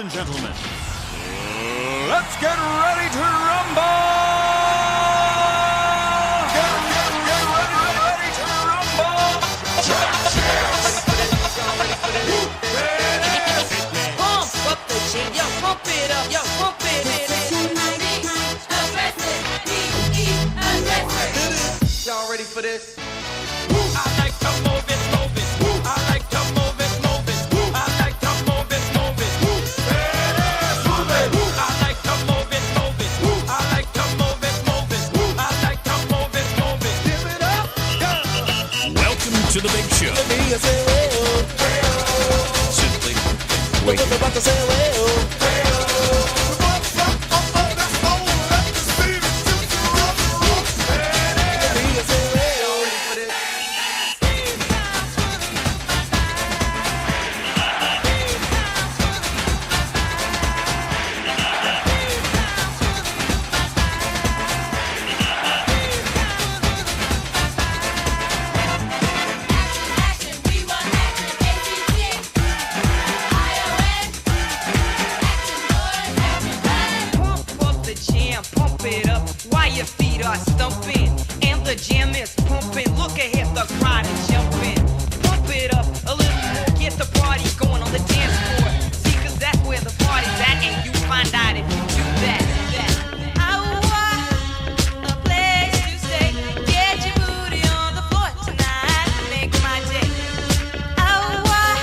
and gentlemen, let's get ready to rumble! Get ready to rumble! Pump up the jam, yo, pump it up, yo, pump it. Y'all ready for this? I like to move it, move it. I like to move it, move it. I like to move it, move it. Move it. I like to move it, move it. I like to move it, move it. I like to move it, move it. Give it up. Welcome to the big show. Simply wait. Pump it up while your feet are stumping and the jam is pumping. Look ahead, the crowd is jumping. Pump it up a little more, get the party going on the dance floor. See, 'cause that's where the party's at, and you find out if you do that. I want a place to stay. Get your booty on the floor tonight, make my day. I want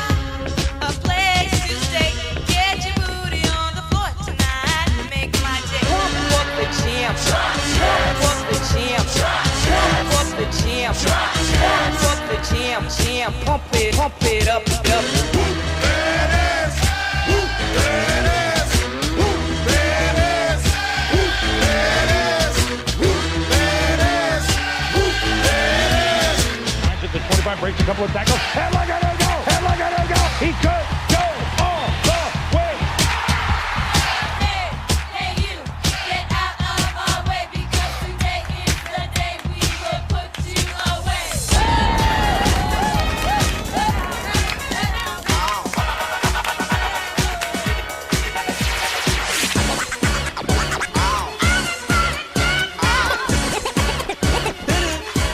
a place to stay. Get your booty on the floor tonight, make my day. Pump up the jam, pump up the jam, pump up the jam, pump up the jam, pump it up, up. The 25 breaks a couple of tackles. Headlock at go! Headlock at go! He could go all the way! Hey, you, get out of our way, because today is the day we will put you away.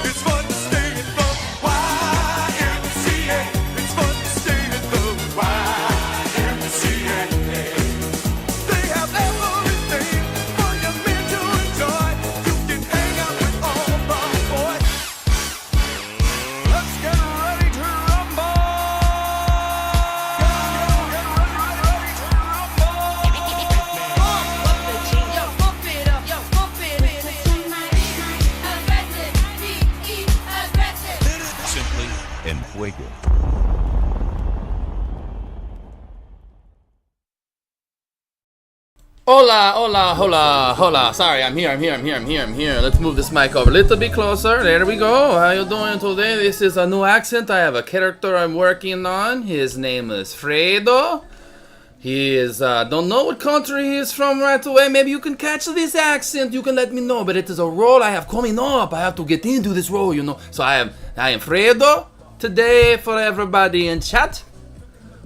It's fun to stay in the YMCA. It's fun to stay in the YMCA. They have everything for your men to enjoy. You can hang out with all the boys. Let's get ready to rumble. Get ready to rumble. Pump up the jam, yo, pump it up, yo, pump it. Aggressive, be aggressive. Simply en fuego. Hola, hola, hola, hola. Sorry, I'm here. Let's move this mic over a little bit closer. There we go. How you doing today? This is a new accent. I have a character I'm working on. His name is Fredo. He is, don't know what country he is from right away. Maybe you can catch this accent. You can let me know. But it is a role I have coming up. I have to get into this role, you know. So I am Fredo. Today for everybody in chat.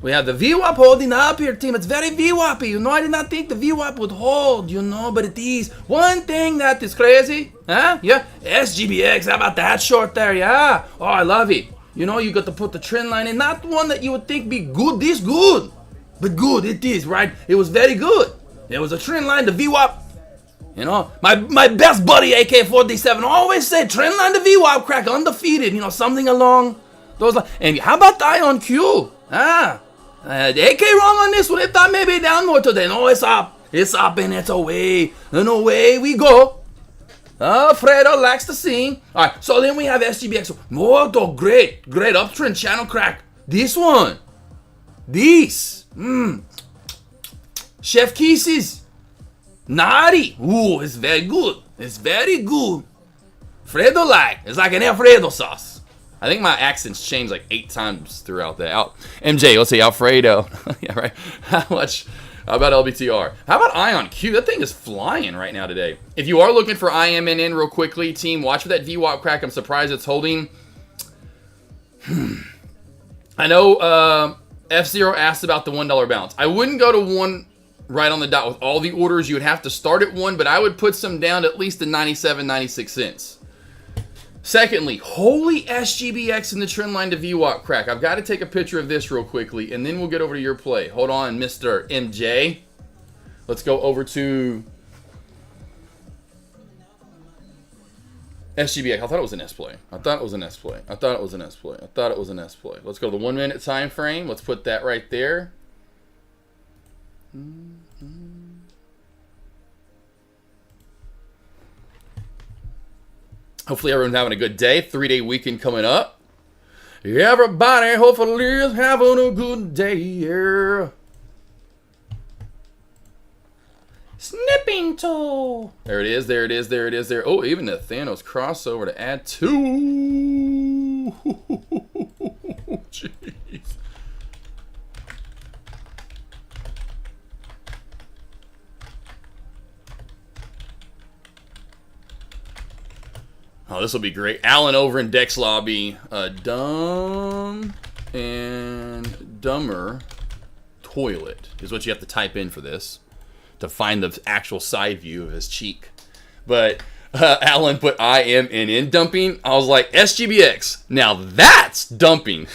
We have the VWAP holding up here, team. It's very VWAP-y. You know, I did not think the VWAP would hold, you know, but it is. One thing that is crazy, huh? Yeah, SGBX, how about that short there, yeah? Oh, I love it. You know, you got to put the trend line in. Not one that you would think be good, this good. But good, it is, right? It was very good. There was a trend line, the VWAP. You know, my best buddy, AK47, always said, trend line the VWAP crack, undefeated. You know, something along those lines. And how about the Ion Q? AK wrong on this one. They thought maybe down more today. No, it's up. It's up and it's away. And away we go. Fredo likes the scene. Alright, so then we have SGBX. Oh, the great uptrend channel crack. This one. This. Chef Kisses. Naughty. Ooh, it's very good. It's very good. Fredo like. It's like an Alfredo sauce. I think my accents changed like 8 times throughout that. MJ, let's say Alfredo. Yeah, right. How about LBTR? How about Ion Q? That thing is flying right now today. If you are looking for IMNN real quickly, team, watch for that VWAP crack. I'm surprised it's holding. I know F-Zero asked about the $1 bounce. I wouldn't go to 1 right on the dot with all the orders. You would have to start at 1, but I would put some down to at least the 97, 96 cents. Secondly, holy SGBX in the trend line to VWAP crack. I've got to take a picture of this real quickly, and then we'll get over to your play. Hold on, Mr. MJ. Let's go over to SGBX. I thought it was an S play. I thought it was an S play. I thought it was an S play. I thought it was an S play. Let's go to the 1 minute time frame. Let's put that right there. Hopefully everyone's having a good day. 3-day weekend coming up. Everybody hopefully is having a good day. Yeah. Snipping tool. There it is. There it is. There it is. There. Oh, even the Thanos crossover to add 2. Jeez. Oh, this will be great. Alan over in Dex Lobby. Dumb and dumber toilet is what you have to type in for this to find the actual side view of his cheek. But Alan put IMNN dumping. I was like, SGBX. Now that's dumping.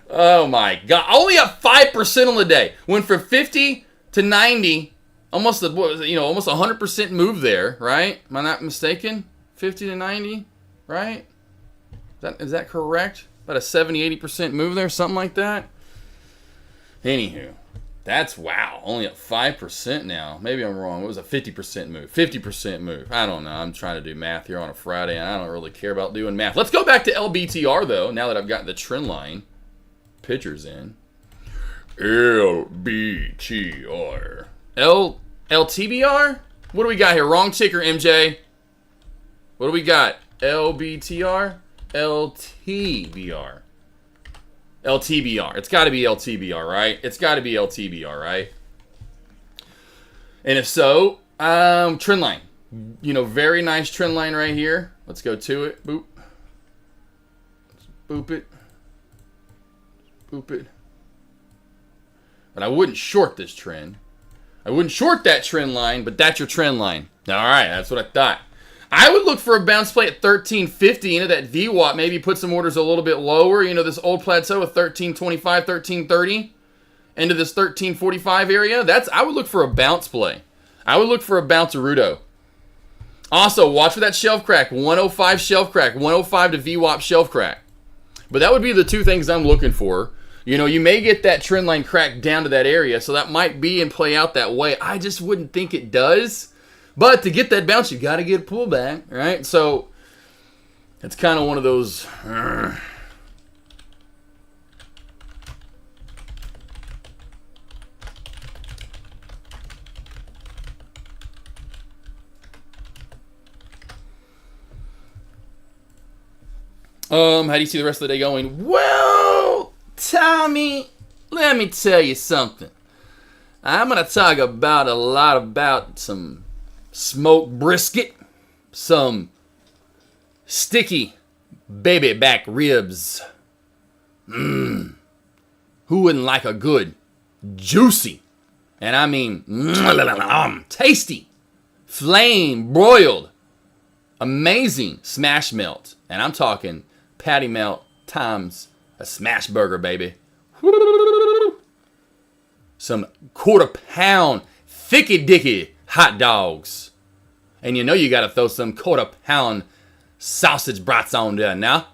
Oh my God. Only up 5% on the day. Went from 50 to 90. Almost a 100% move there, right? Am I not mistaken? 50 to 90, right? Is that correct? About a 70-80% move there, something like that. Anywho, that's wow. Only up 5% now. Maybe I'm wrong. It was a 50% move. 50% move. I don't know. I'm trying to do math here on a Friday, and I don't really care about doing math. Let's go back to LBTR, though, now that I've got the trend line pictures in. LBTR. LTBR? What do we got here? Wrong ticker, MJ. What do we got? LBTR? LTBR. LTBR. It's got to be LTBR, right? It's got to be LTBR, right? And if so, trend line. Very nice trend line right here. Let's go to it. Boop. Let's boop it. Boop it. But I wouldn't short this trend. I wouldn't short that trend line, but that's your trend line. All right, that's what I thought. I would look for a bounce play at 1350 into that VWAP. Maybe put some orders a little bit lower. This old plateau of 1325, 1330 into this 1345 area. I would look for a bounce play. I would look for a bounce-arudo. Also, watch for that shelf crack. 105 shelf crack. 105 to VWAP shelf crack. But that would be the two things I'm looking for. You may get that trend line crack down to that area, so that might be and play out that way. I just wouldn't think it does. But to get that bounce, you got to get a pullback, right? So it's kind of one of those. How do you see the rest of the day going? Well, Tommy, let me tell you something. I'm going to talk about a lot about some smoked brisket, some sticky baby back ribs. Who wouldn't like a good, juicy, and I mean tasty, flame broiled, amazing smash melt? And I'm talking patty melt times a smash burger, baby. Some quarter-pound thicky-dicky hot dogs. And you got to throw some quarter-pound sausage brats on there now.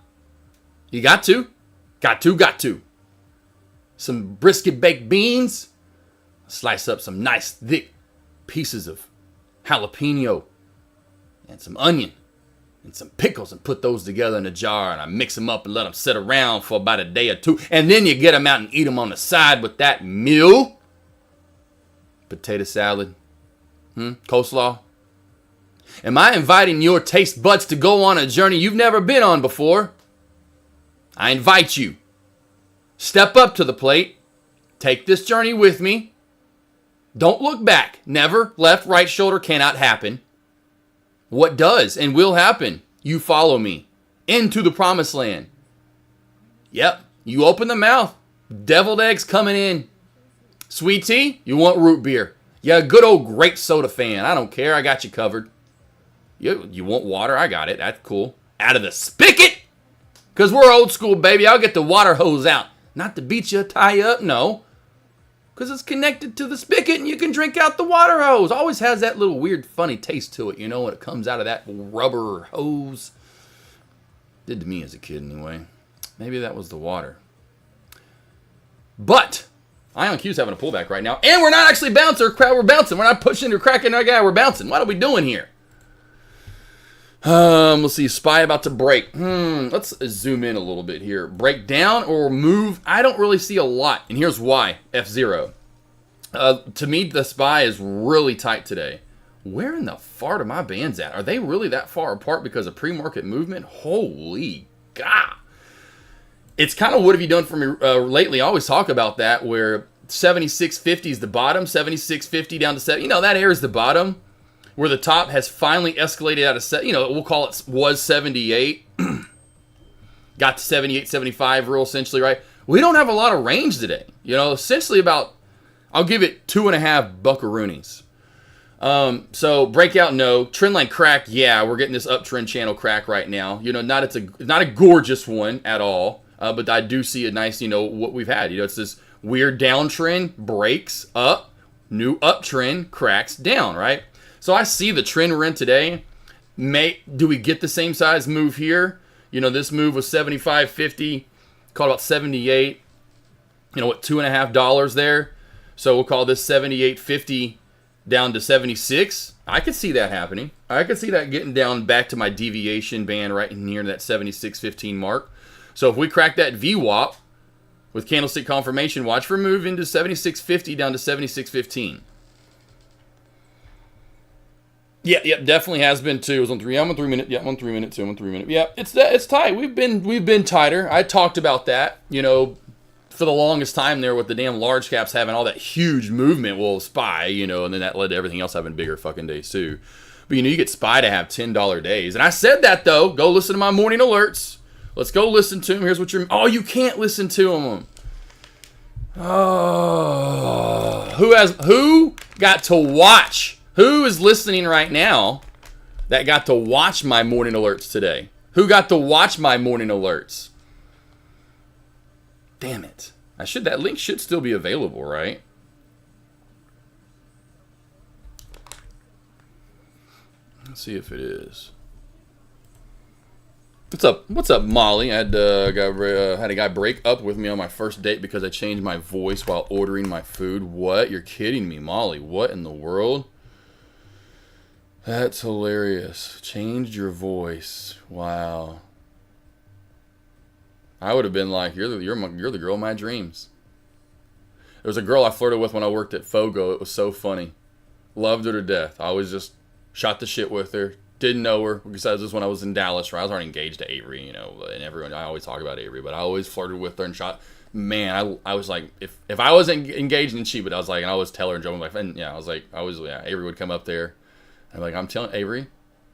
You got to. Got to. Some brisket baked beans. Slice up some nice thick pieces of jalapeno. And some onion. And some pickles. And put those together in a jar. And I mix them up and let them sit around for about a day or two. And then you get them out and eat them on the side with that meal. Potato salad. Coleslaw. Am I inviting your taste buds to go on a journey you've never been on before? I invite you. Step up to the plate. Take this journey with me. Don't look back. Never. Left, right shoulder cannot happen. What does and will happen? You follow me into the promised land. Yep. You open the mouth. Deviled eggs coming in. Sweet tea? You want root beer? Yeah, good old grape soda fan. I don't care. I got you covered. You want water? I got it. That's cool. Out of the spigot? Because we're old school, baby. I'll get the water hose out. Not to beat you, tie you up, no. Because it's connected to the spigot and you can drink out the water hose. Always has that little weird, funny taste to it, you know, when it comes out of that rubber hose. Did to me as a kid, anyway. Maybe that was the water. But Ion Q's having a pullback right now. And we're not actually bouncing. We're bouncing. We're not pushing or cracking our guy. We're bouncing. What are we doing here? Let's see. SPY about to break. Let's zoom in a little bit here. Break down or move? I don't really see a lot. And here's why. F0. To me, the SPY is really tight today. Where in the fart are my bands at? Are they really that far apart because of pre-market movement? Holy God. It's kind of what have you done for me lately? I always talk about that where 76.50 is the bottom, 76.50 down to 7. You know, that area is the bottom where the top has finally escalated out of set. You know, we'll call it was 78. Got to 78, 75 real essentially, right? We don't have a lot of range today. You know, essentially about, I'll give it 2.5 buckaroonies. So breakout, no. Trendline crack, yeah. We're getting this uptrend channel crack right now. You know, not a gorgeous one at all. But I do see a nice, you know, what we've had. You know, it's this weird downtrend, breaks up, new uptrend, cracks down, right? So I see the trend we're in today. Do we get the same size move here? You know, this move was 75.50, called about 78. You know what, $2.50 there. So we'll call this 78.50 down to 76. I could see that happening. I could see that getting down back to my deviation band right in here, that 76.15 mark. So if we crack that VWAP with candlestick confirmation, watch for a move into 76.50 down to 76.15. Yeah, definitely has been too. It was on 3. I'm on 3 minute. Yeah, I'm on 3 minute too. I'm on 3 minute. Yeah, it's tight. We've been tighter. I talked about that, you know, for the longest time there with the damn large caps having all that huge movement. Well, SPY, you know, and then that led to everything else having bigger fucking days too. But you know, you get SPY to have $10 days, and I said that though. Go listen to my morning alerts. Let's go listen to him. Here's what you're... Oh, you can't listen to him. Oh. Who got to watch? Who is listening right now that got to watch my morning alerts today? Who got to watch my morning alerts? Damn it. That link should still be available, right? Let's see if it is. What's up, Molly? I had a guy break up with me on my first date because I changed my voice while ordering my food. What? You're kidding me, Molly. What in the world? That's hilarious. Changed your voice. Wow. I would have been like, you're the girl of my dreams. There was a girl I flirted with when I worked at Fogo. It was so funny. Loved her to death. I always just shot the shit with her. Didn't know her, besides this when I was in Dallas, where I was already engaged to Avery, you know, and everyone, I always talk about Avery, but I always flirted with her and shot. Man, I was like, if I wasn't engaged and she, but I was like, and I always tell her and joke, like, and yeah, Avery would come up there, and I'm telling Avery,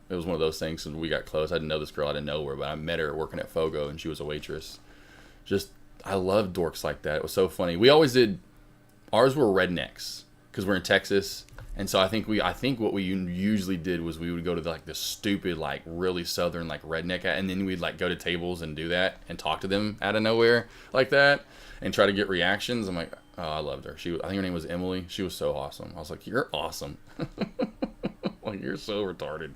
it was one of those things, and we got close. I didn't know this girl, I didn't know her, but I met her working at Fogo, and she was a waitress. Just, I love dorks like that. It was so funny. We always did, ours were rednecks, because we're in Texas. And so I think what we usually did was we would go to the stupid, like really southern, like redneck, and then we'd like go to tables and do that and talk to them out of nowhere like that and try to get reactions. I'm like, oh, I loved her. I think her name was Emily. She was so awesome. I was like, you're awesome. Like, you're so retarded.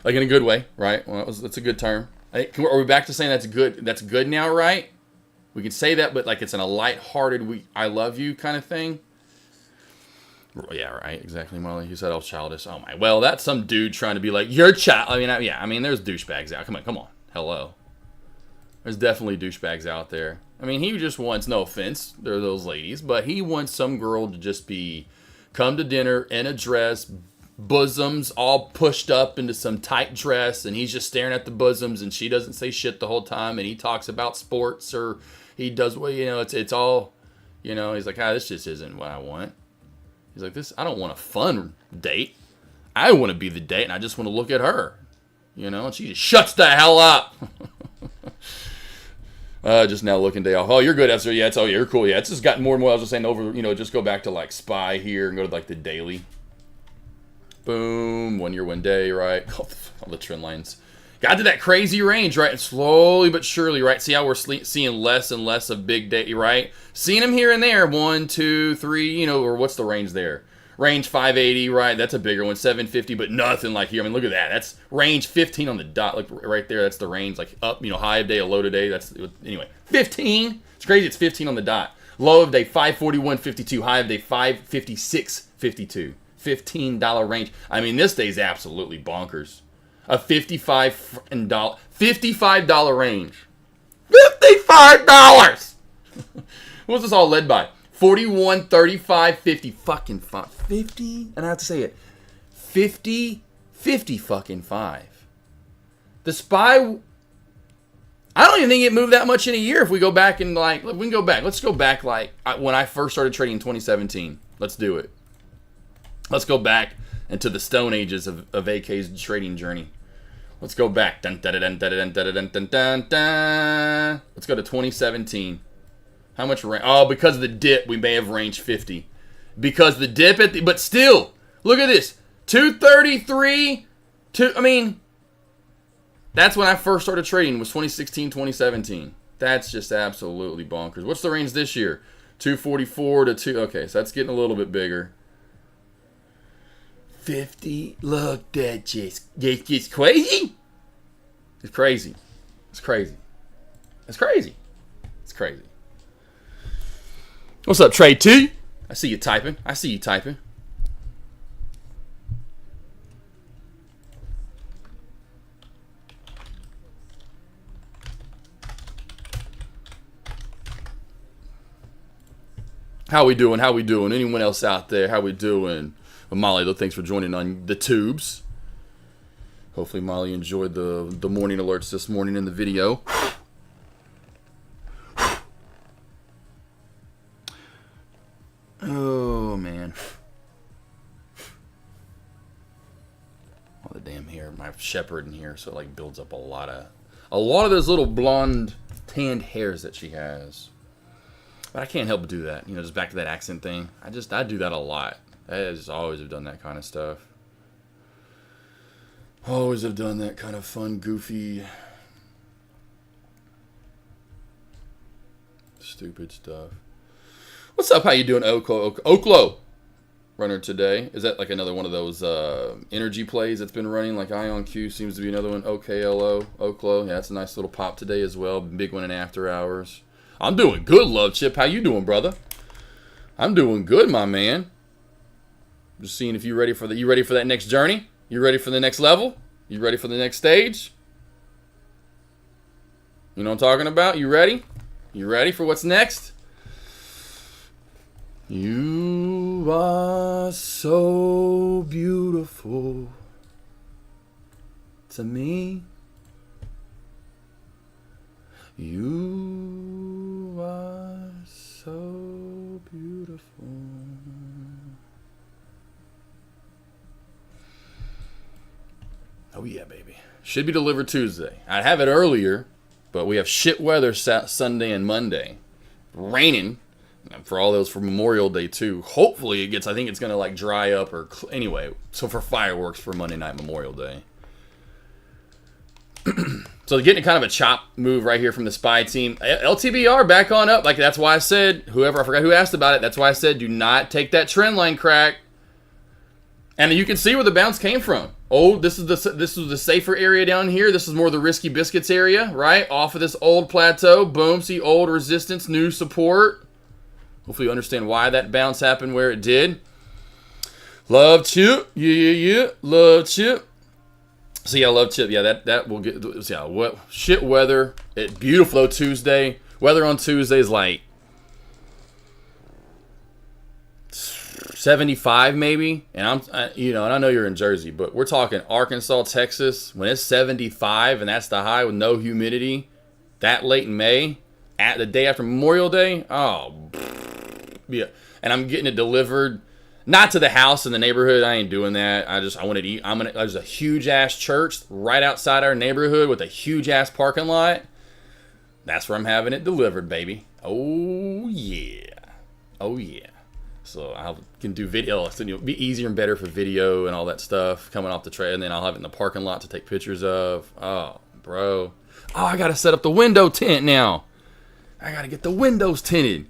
Like in a good way, right? Well, that's a good term. Are we back to saying that's good? That's good now, right? We can say that, but like it's in a lighthearted, I love you kind of thing. Yeah, right. Exactly, Molly. You said I was childish. Oh my. Well, that's some dude trying to be like, you're child. I mean, there's douchebags out. Come on. Hello. There's definitely douchebags out there. I mean, he just wants, no offense, there are those ladies, but he wants some girl to just come to dinner in a dress, bosoms all pushed up into some tight dress, and he's just staring at the bosoms, and she doesn't say shit the whole time, and he talks about sports, or he does, well, you know, it's all, you know, he's like, this just isn't what I want. He's like, I don't want a fun date. I want to be the date, and I just want to look at her. You know, and she just shuts the hell up. Just now looking day off. Oh, you're good, Esther. Yeah, you're cool. Yeah, it's just gotten more and more. I was just saying over, just go back to like SPY here and go to like the daily. Boom, 1 year, 1 day, right? All the trend lines. Got to that crazy range, right? And slowly but surely, right? See how we're seeing less and less of big day, right? Seeing them here and there. 1, 2, 3, or what's the range there? Range 580, right? That's a bigger one. 750, but nothing like here. I mean, look at that. That's range 15 on the dot. Like right there, that's the range. Like up, high of day, a low today. That's, anyway, 15. It's crazy. It's 15 on the dot. Low of day, 541.52. High of day, 556.52. $15 range. I mean, this day's absolutely bonkers. A $55 range. $55! What's this all led by? 41, 35, 50. Fucking 50? And I have to say it. 50 fucking 5. The SPY... I don't even think it moved that much in a year if we go back and we can go back. Let's go back when I first started trading in 2017. Let's do it. Let's go back into the stone ages of AK's trading journey. Let's go back. Dun, dun, dun, dun, dun, dun, dun, dun, dun, dun. Let's go to 2017. How much range? Oh, because of the dip, we may have range 50. Because the dip but still, look at this. 233. That's when I first started trading, was 2016, 2017. That's just absolutely bonkers. What's the range this year? 244 to 2. Okay, so that's getting a little bit bigger. 50. Look, that just crazy. It's crazy. It's crazy. It's crazy. It's crazy. What's up, Trey T? I see you typing. How we doing? Anyone else out there? How we doing? Well, Molly, though, thanks for joining on the tubes. Hopefully Molly enjoyed the morning alerts this morning in the video. Oh, man. All the damn hair. My shepherd in here, so it like builds up a lot of those little blonde tanned hairs that she has. But I can't help but do that. Just back to that accent thing. I do that a lot. I just always have done that kind of stuff. Always have done that kind of fun, goofy, stupid stuff. What's up? How you doing, Oklo? Runner today. Is that like another one of those energy plays that's been running? Like Ion Q seems to be another one. Oklo. Yeah, that's a nice little pop today as well. Big one in after hours. I'm doing good, Love Chip. How you doing, brother? I'm doing good, my man. Just seeing if you ready for that next journey? You ready for the next level? You ready for the next stage? You know what I'm talking about? You ready? You ready for what's next? You are so beautiful to me. You are so beautiful. Oh yeah, baby. Should be delivered Tuesday. I'd have it earlier, but we have shit weather Sunday and Monday. Raining. For all those for Memorial Day too. Hopefully it gets, I think it's going to like dry up or anyway. So for fireworks for Monday night Memorial Day. So getting kind of a chop move right here from the SPY team. LTBR back on up. Like that's why I said, I forgot who asked about it. That's why I said do not take that trend line crack. And you can see where the bounce came from. Oh, this is the safer area down here. This is more the risky biscuits area, right? Off of this old plateau. Boom, see old resistance, new support. Hopefully you understand why that bounce happened where it did. Love Chip. Yeah. Love Chip. So yeah, Love Chip. Yeah, that will get. Yeah, what shit weather. Beautiful though Tuesday. Weather on Tuesday is like 75 maybe. And and I know you're in Jersey, but we're talking Arkansas, Texas. When it's 75 and that's the high with no humidity, that late in May, at the day after Memorial Day. Oh. Yeah, and I'm getting it delivered, not to the house in the neighborhood. I ain't doing that. I want to eat. There's a huge ass church right outside our neighborhood with a huge ass parking lot. That's where I'm having it delivered, baby. Oh yeah. Oh yeah. So I can do video. So it'll be easier and better for video and all that stuff coming off the trail. And then I'll have it in the parking lot to take pictures of. Oh, bro. Oh, I got to set up the window tint now. I got to get the windows tinted.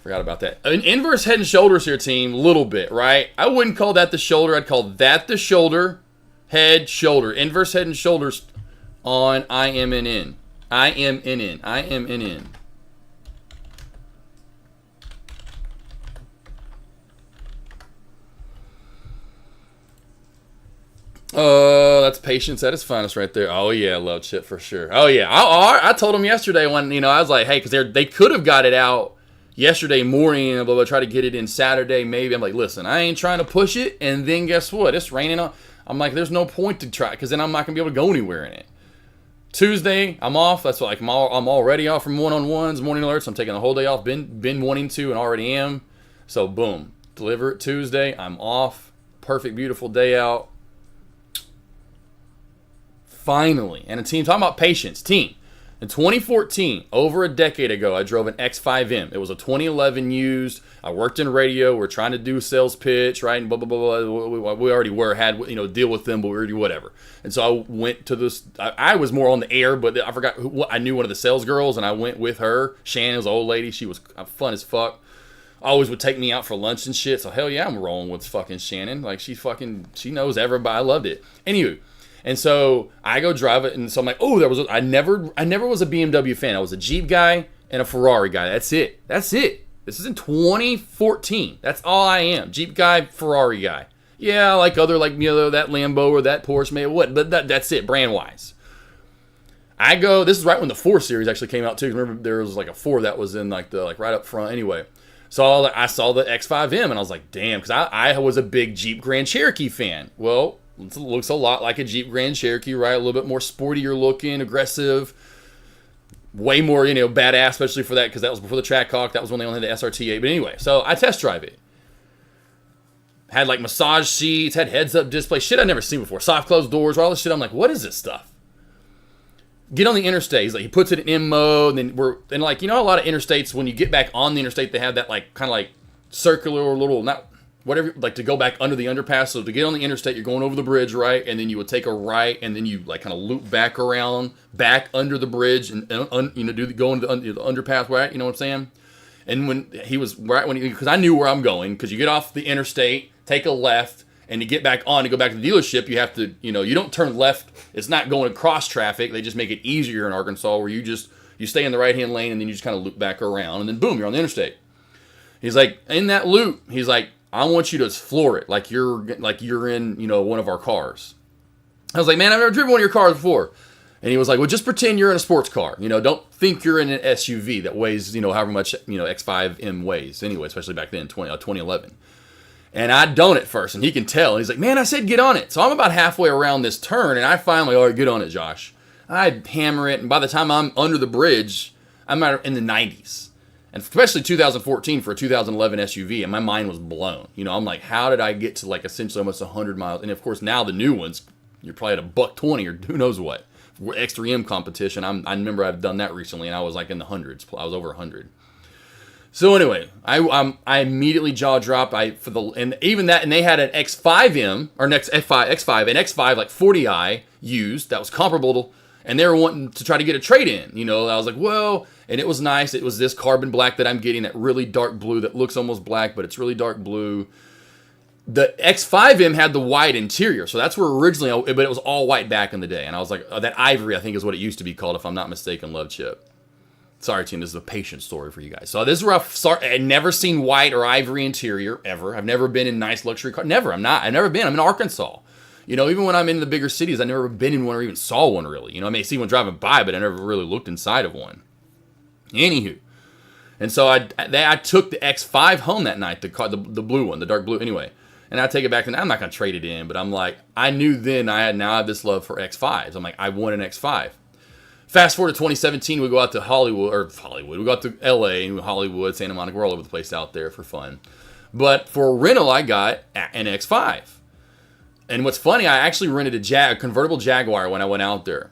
Forgot about that. An inverse head and shoulders here, team. Little bit, right? I wouldn't call that the shoulder. I'd call that the shoulder. Head, shoulder. Inverse head and shoulders on IMNN. IMNN. IMNN. That's patience at its finest right there. Oh yeah, love chip for sure. Oh yeah, I told them yesterday when I was like, hey, because they could have got it out yesterday morning, blah, blah, blah, try to get it in Saturday maybe. I'm like, listen, I ain't trying to push it, and then guess what? It's raining on. I'm like, there's no point to try because then I'm not gonna be able to go anywhere in it. Tuesday, I'm off. That's what, like I'm already off from one-on-ones, morning alerts. I'm taking the whole day off. Been wanting to and already am. So boom, deliver it Tuesday. I'm off. Perfect, beautiful day out. Finally, and a team talking about patience. Team, in 2014, over a decade ago, I drove an X5M. It was a 2011 used. I worked in radio. We're trying to do sales pitch, right? And blah blah blah blah. We already had deal with them, but we already whatever. And so I went to this. I was more on the air, but I forgot I knew one of the sales girls, and I went with her. Shannon was an old lady. She was fun as fuck. Always would take me out for lunch and shit. So hell yeah, I'm rolling with fucking Shannon. Like she knows everybody. I loved it. Anywho. And so I go drive it, and so I'm like, oh, I never was a BMW fan. I was a Jeep guy and a Ferrari guy. That's it. This is in 2014. That's all I am. Jeep guy, Ferrari guy. Yeah, I like other that Lambo or that Porsche, maybe what, but that's it, brand wise. This is right when the 4 Series actually came out too. Remember there was like a 4 that was in like right up front. Anyway, so I saw the X5M and I was like, damn, because I was a big Jeep Grand Cherokee fan. Well. It looks a lot like a Jeep Grand Cherokee, right? A little bit more sportier looking, aggressive, way more, badass, especially for that, because that was before the Trackhawk. That was when they only had the SRT8. But anyway, so I test drive it. Had like massage seats, had heads-up display, shit I'd never seen before. Soft closed doors, all this shit. I'm like, what is this stuff? Get on the interstate. He's like, he puts it in M mode, and then a lot of interstates, when you get back on the interstate, they have that like kind of like circular or little, not whatever, like to go back under the underpass. So to get on the interstate, you're going over the bridge, right? And then you would take a right, and then you like kind of loop back around, back under the bridge, and go into the underpass, right? You know what I'm saying? And when he was right because I knew where I'm going, because you get off the interstate, take a left, and to get back on to go back to the dealership, you have to, you don't turn left. It's not going across traffic. They just make it easier in Arkansas, where you stay in the right hand lane, and then you just kind of loop back around, and then boom, you're on the interstate. He's like, in that loop, he's like, I want you to floor it like you're in, one of our cars. I was like, man, I've never driven one of your cars before. And he was like, well, just pretend you're in a sports car. Don't think you're in an SUV that weighs, however much, X5M weighs. Anyway, especially back then, 2011. And I don't at first, and he can tell. And he's like, man, I said get on it. So I'm about halfway around this turn, and I finally, all right, get on it, Josh. I hammer it, and by the time I'm under the bridge, I'm in the 90s. And especially 2014 for a 2011 SUV, and my mind was blown. I'm like, how did I get to like essentially almost 100 miles? And of course, now the new ones, you're probably at $120 or who knows what. X3M competition, I remember I've done that recently, and I was like in the hundreds. I was over 100. So anyway, I immediately jaw dropped. And they had an X5M or an X5 and X5 like 40i used that was comparable to. And they were wanting to try to get a trade-in. I was like, well, and it was nice. It was this carbon black that I'm getting, that really dark blue that looks almost black, but it's really dark blue. The X5M had the white interior, so that's where originally, but it was all white back in the day. And I was like, that ivory, I think is what it used to be called, if I'm not mistaken, Love Chip. Sorry, team, this is a patient story for you guys. So this is where I'd never seen white or ivory interior, ever. I've never been in nice luxury cars. Never, I've never been. I'm in Arkansas. Even when I'm in the bigger cities, I've never been in one or even saw one really. I may see one driving by, but I never really looked inside of one. Anywho. And so I took the X5 home that night, the blue one, the dark blue anyway. And I take it back, and I'm not going to trade it in, but I'm like, I knew then I have this love for X5s. I'm like, I want an X5. Fast forward to 2017, we go out to Hollywood. We go out to LA and Hollywood, Santa Monica, we're all over the place out there for fun. But for a rental, I got an X5. And what's funny, I actually rented a convertible Jaguar when I went out there.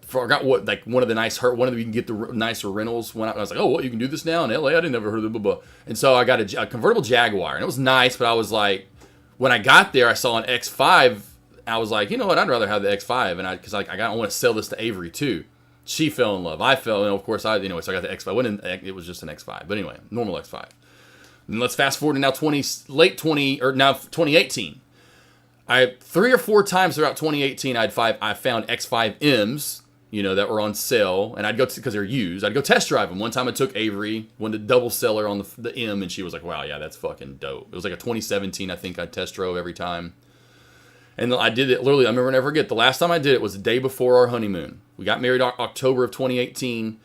forgot what, like one of the one of the, you can get the nicer rentals went out. And I was like, oh, what, you can do this now in LA? I didn't never heard of it, blah, blah. And so I got a convertible Jaguar, and it was nice, but I was like, when I got there, I saw an X5. I was like, you know what, I'd rather have the X5, and because I want to sell this to Avery too. She fell in love. I fell, of course, so I got the X5. It was just an X5, but anyway, normal X5. And let's fast forward to now 2018. 3 or 4 times throughout 2018, I found X5Ms, that were on sale, and I'd go because they're used. I'd go test drive them. One time I took Avery, went to double seller on the M, and she was like, "Wow, yeah, that's fucking dope." It was like a 2017, I think I test drove every time. And I did it literally. I remember never forget. The last time I did it was the day before our honeymoon. We got married October of 2018.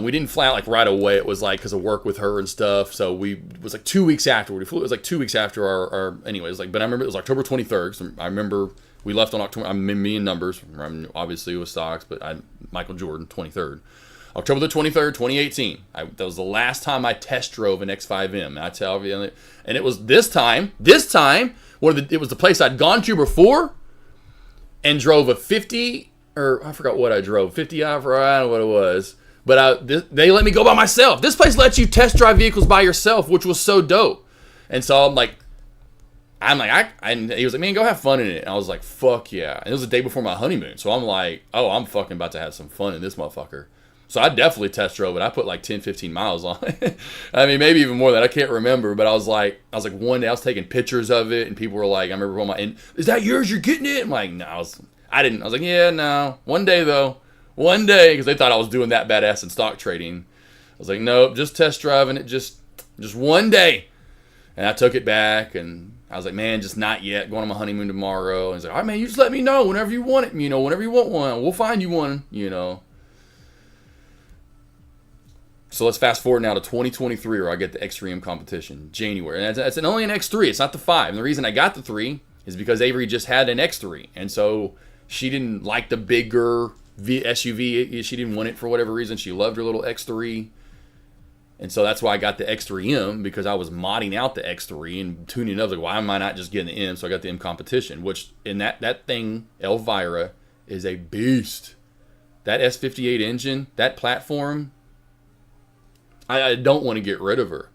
We didn't fly out like right away. It was like because of work with her and stuff. So it was like 2 weeks after. It was like 2 weeks after our anyways. But I remember it was October 23rd. So I remember we left on October. I'm me in numbers. Obviously it was stocks, but Michael Jordan 23rd. October the 23rd, 2018. That was the last time I test drove an X5M. And I tell you, and it was this time. It was the place I'd gone to before and drove a 50, or I forgot what I drove, 50 I don't know what it was. But they let me go by myself. This place lets you test drive vehicles by yourself, which was so dope. And so and he was like, man, go have fun in it. And I was like, fuck yeah. And it was the day before my honeymoon. So I'm like, oh, I'm fucking about to have some fun in this motherfucker. So I definitely test drove it. I put like 10, 15 miles on it. I mean, maybe even more than that. I can't remember. But I was like, one day I was taking pictures of it, and people were like, I remember is that yours? You're getting it? I'm like, no, I didn't. I was like, yeah, no. One day, though. One day, because they thought I was doing that badass in stock trading. I was like, nope, just test driving it just one day. And I took it back, and I was like, man, just not yet. Going on my honeymoon tomorrow. And he's like, all right, man, you just let me know whenever you want it. Whenever you want one, we'll find you one, So let's fast forward now to 2023, where I get the X3M competition, January. And that's only an X3. It's not the 5. And the reason I got the 3 is because Avery just had an X3. And so she didn't like the bigger SUV. She didn't want it for whatever reason. She loved her little X3. And so that's why I got the X3M, because I was modding out the X3 and tuning it up. Like, why am I not just getting the M? So I got the M competition, which in that thing, Elvira, is a beast. That S58 engine, that platform, I don't want to get rid of her.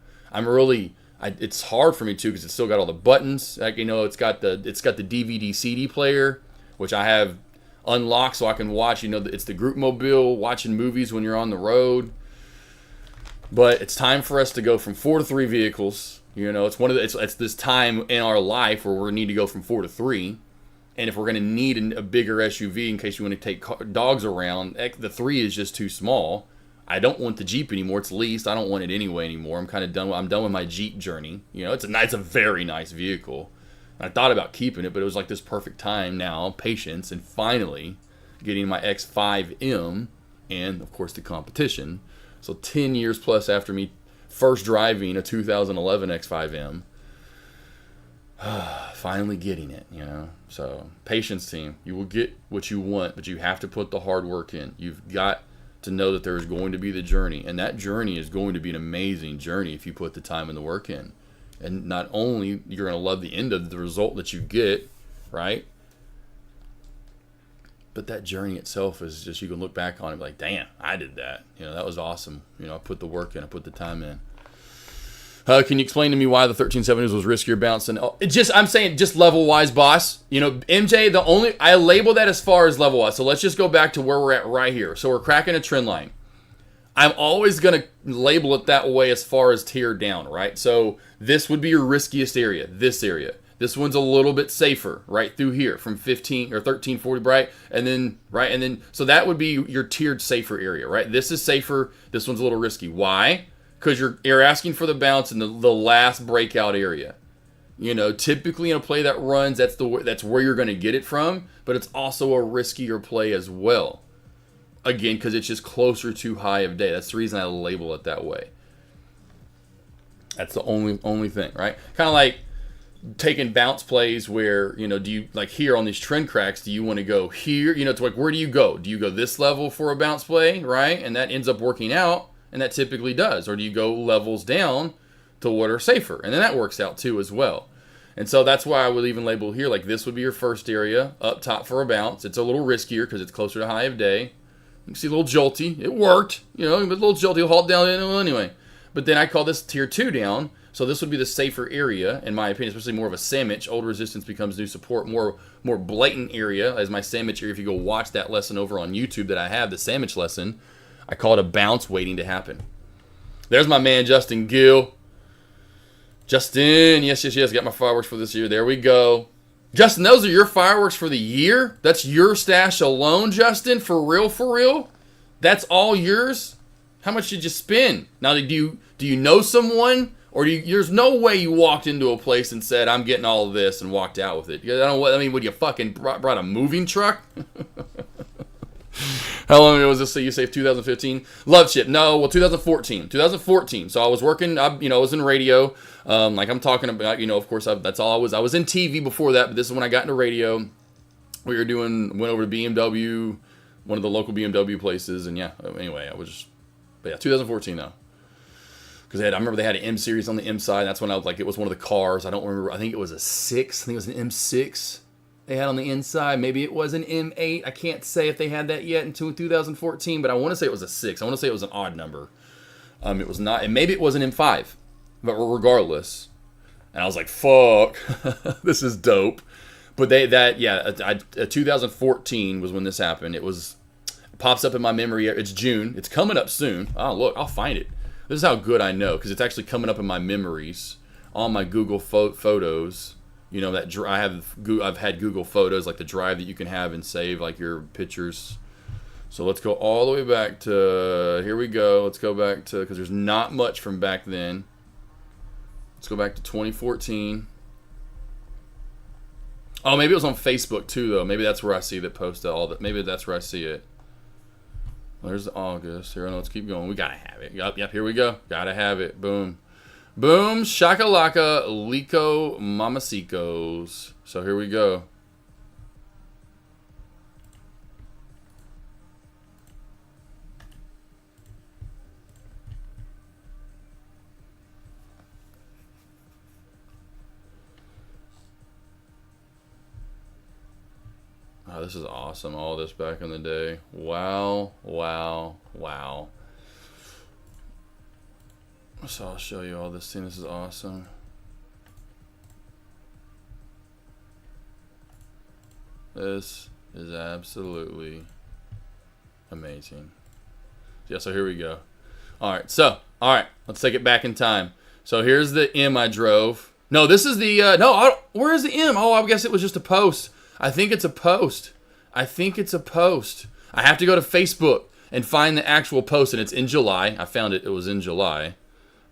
It's hard for me too, because it's still got all the buttons. Like, it's got the DVD CD player, which I have unlocked so I can watch. It's the group mobile, watching movies when you're on the road. But it's time for us to go from 4 to 3 vehicles. It's this time in our life where we need to go from 4 to 3. And if we're going to need a bigger SUV in case you want to take dogs around, the 3 is just too small. I don't want the Jeep anymore. It's leased. I don't want it anymore. I'm kind of done. I'm done with my Jeep journey. It's a very nice vehicle. I thought about keeping it, but it was like this perfect time now, patience, and finally getting my X5M and, of course, the competition. So 10 years plus after me first driving a 2011 X5M, finally getting it, So patience, team. You will get what you want, but you have to put the hard work in. You've got to know that there is going to be the journey, and that journey is going to be an amazing journey if you put the time and the work in. And not only you're going to love the end of the result that you get, right? But that journey itself is just, you can look back on it and be like, damn, I did that. That was awesome. I put the work in, I put the time in. Can you explain to me why the 1370s was riskier bouncing? I'm saying just level-wise, boss. MJ, I label that as far as level-wise. So let's just go back to where we're at right here. So we're cracking a trend line. I'm always going to label it that way as far as tier down, right? So this would be your riskiest area, this area. This one's a little bit safer, right through here, from 15 or 1340 bright, and then, so that would be your tiered safer area, right? This is safer, this one's a little risky. Why? Because you're asking for the bounce in the last breakout area. Typically in a play that runs, that's where you're going to get it from, but it's also a riskier play as well. Again, because it's just closer to high of day. That's the reason I label it that way. That's the only thing, right? Kind of like taking bounce plays where, do you, like here on these trend cracks, do you want to go here? It's like, where do you go? Do you go this level for a bounce play, right? And that ends up working out. And that typically does. Or do you go levels down to what are safer? And then that works out too as well. And so that's why I would even label here, like this would be your first area, up top for a bounce. It's a little riskier because it's closer to high of day. You can see a little jolty. It worked, you know, but a little jolty. It'll halt down anyway. But then I call this tier 2 down. So this would be the safer area, in my opinion, especially more of a sandwich. Old resistance becomes new support, more blatant area as my sandwich area. If you go watch that lesson over on YouTube that I have, the sandwich lesson, I call it a bounce waiting to happen. There's my man, Justin Gill. Justin, yes. Got my fireworks for this year. There we go. Justin, those are your fireworks for the year? That's your stash alone, Justin? For real? That's all yours? How much did you spend? Now, do you know someone? Or there's no way you walked into a place and said, I'm getting all of this and walked out with it. Would you fucking brought a moving truck? How long ago was this? So you say 2015? Love Chip. No, well, 2014. 2014. So I was working, I was in radio. Like I'm talking about, of course, that's all I was. I was in TV before that, but this is when I got into radio. Went over to BMW, one of the local BMW places. And yeah, anyway, 2014 though. Because I remember they had an M series on the M side. That's when I was like, it was one of the cars. I don't remember. I think it was a 6. I think it was an M6 they had on the inside. Maybe it was an M8. I can't say if they had that yet until 2014, but I want to say it was a 6. I want to say it was an odd number. It was not, and maybe it was an M5, but regardless. And I was like, fuck, this is dope. But 2014 was when this happened. It pops up in my memory. It's June. It's coming up soon. Oh, look, I'll find it. This is how good I know, because it's actually coming up in my memories on my Google Photos. I've had Google Photos, like the drive that you can have and save like your pictures. So let's go all the way back to, here we go. Let's go back to, because there's not much from back then. Let's go back to 2014. Oh, maybe it was on Facebook too, though. Maybe that's where I see that post all that. Maybe that's where I see it. There's August. Here, let's keep going. We gotta have it. Yep, here we go. Gotta have it. Boom. Boom. Shakalaka. Lico Mamasicos. So here we go. Oh, this is awesome. All this back in the day. Wow. So I'll show you all this thing. This is awesome. This is absolutely amazing. Yeah, so here we go. Alright, let's take it back in time. So here's the M I drove. No, this is the, where is the M? Oh, I guess it was just a post. I think it's a post. I have to go to Facebook and find the actual post, and it's in July. I found it. It was in July.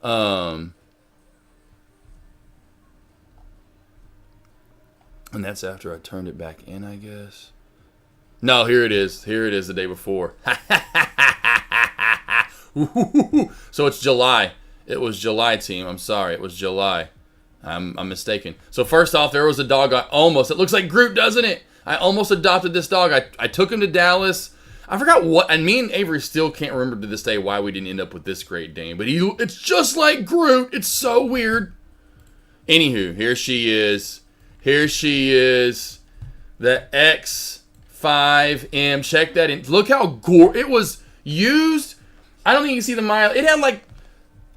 And that's after I turned it back in, I guess. No, here it is. The day before. So it's July. It was July, team. I'm sorry. It was July. I'm mistaken. So first off, there was a dog it looks like Groot, doesn't it? I almost adopted this dog. I took him to Dallas. I forgot what, and me and Avery still can't remember to this day why we didn't end up with this Great Dane. But it's just like Groot. It's so weird. Anywho, here she is. The X5M. Check that in. Look how it was used. I don't think you can see the mile. It had like,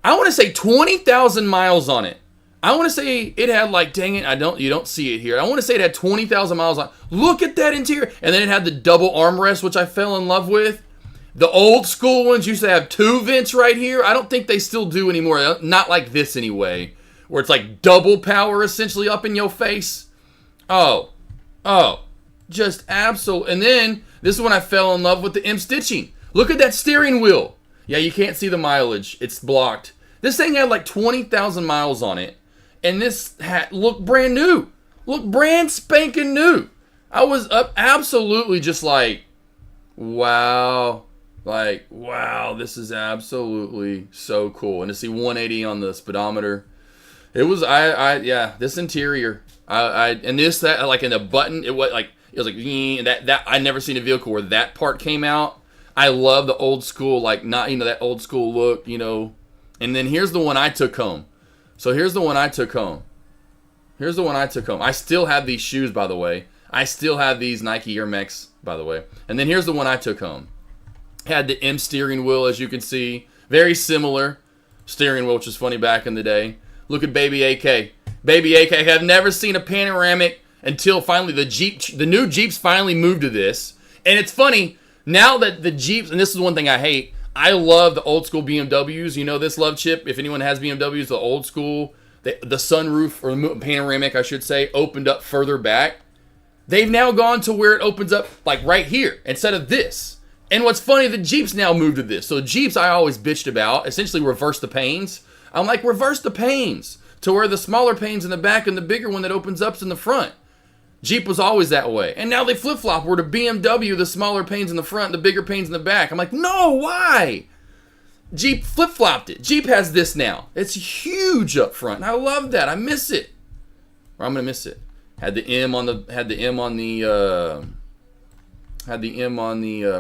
I want to say 20,000 miles on it. I want to say it had like, dang it, you don't see it here. I want to say it had 20,000 miles on it. Look at that interior. And then it had the double armrest, which I fell in love with. The old school ones used to have 2 vents right here. I don't think they still do anymore. Not like this anyway, where it's like double power essentially up in your face. Oh, just absolute. And then this is when I fell in love with the M stitching. Look at that steering wheel. Yeah, you can't see the mileage. It's blocked. This thing had like 20,000 miles on it. And this hat looked brand new. Looked brand spanking new. I was up absolutely just like, wow. Like, wow, this is absolutely so cool. And to see 180 on the speedometer. It was, this interior. And this, that, like in the button, it was like, and that I never seen a vehicle where that part came out. I love the old school, like, not, that old school look, And then here's the one I took home. So here's the one I took home. Here's the one I took home. I still have these shoes, by the way. I still have these Nike Air Max, by the way. And then here's the one I took home. Had the M steering wheel, as you can see. Very similar steering wheel, which was funny back in the day. Look at Baby AK. Baby AK. I've never seen a panoramic until finally the new Jeeps finally moved to this. And it's funny, now that the Jeeps, and this is one thing I hate, I love the old school BMWs. You know this, Love Chip? If anyone has BMWs, the old school, the sunroof, or panoramic, I should say, opened up further back. They've now gone to where it opens up, like, right here, instead of this. And what's funny, the Jeeps now moved to this. So the Jeeps I always bitched about, essentially reverse the panes. I'm like, reverse the panes to where the smaller panes in the back and the bigger one that opens up's in the front. Jeep was always that way. And now they flip-flop where to BMW, the smaller panes in the front, the bigger panes in the back. I'm like, no, why? Jeep flip-flopped it. Jeep has this now. It's huge up front. And I love that. I miss it. Or I'm going to miss it. Had the M on the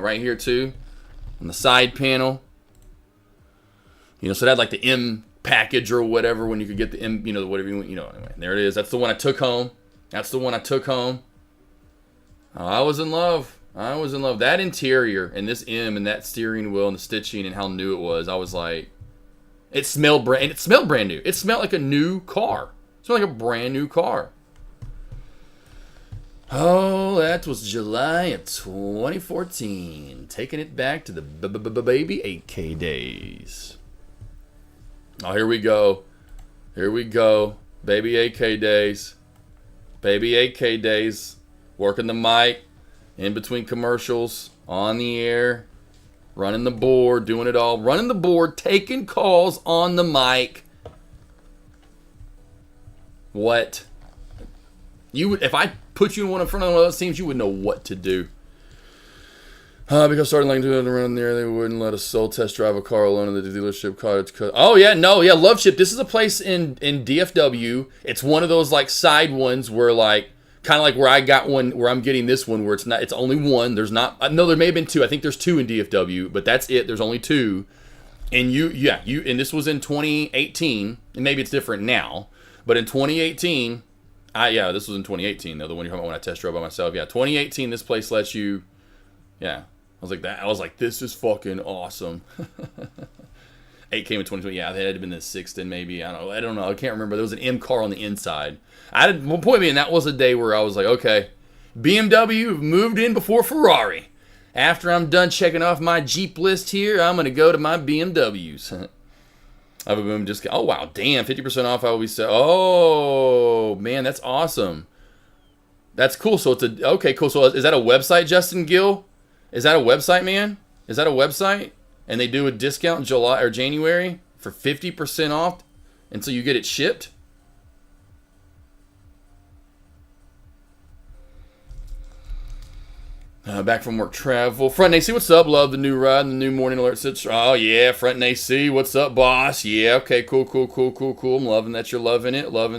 right here too. On the side panel. You know, so it had like the M package or whatever when you could get the M, you know, whatever you want, you know, anyway. There it is. That's the one I took home. That's the one I took home. Oh, I was in love. I was in love. That interior and this M and that steering wheel and the stitching and how new it was. I was like, it smelled brand new. It smelled like a new car. It smelled like a brand new car. Oh, that was July of 2014. Taking it back to the baby 8K days. Oh, here we go. Here we go. Baby 8K days. Baby 8K days. Working the mic. In between commercials. On the air. Running the board. Doing it all. Running the board. Taking calls on the mic. What? You would, if I put you in front of one of those teams, you would know what to do. Because starting like doing around there, they wouldn't let us soul test drive a car alone in the dealership car. Oh yeah, no, yeah, Love Chip. This is a place in DFW. It's one of those like side ones where like kind of like where I got one, where I'm getting this one, where it's only one. There's not, no, there may have been two. I think there's two in DFW, but that's it. There's only two. And and this was in 2018, and maybe it's different now, but in 2018. This was in 2018 though, the one you're talking about when I test drove by myself. Yeah, 2018, this place lets you, I was like, this is fucking awesome. 8 came in 2020, yeah, it had been the 6th then maybe, I don't know, I can't remember. There was an M car on the inside. One point being, that was a day where I was like, okay, BMW moved in before Ferrari. After I'm done checking off my Jeep list here, I'm going to go to my BMWs. Oh wow, damn, 50% off. I always say, oh man, that's awesome. That's cool. So okay, cool. So is that a website, Justin Gill? Is that a website, man? Is that a website? And they do a discount in July or January for 50% off until you get it shipped? Back from work travel. Front AC, what's up? Love the new ride and the new morning alert. Oh, yeah. Front AC, what's up, boss? Yeah, okay, cool. I'm loving that you're loving it. Love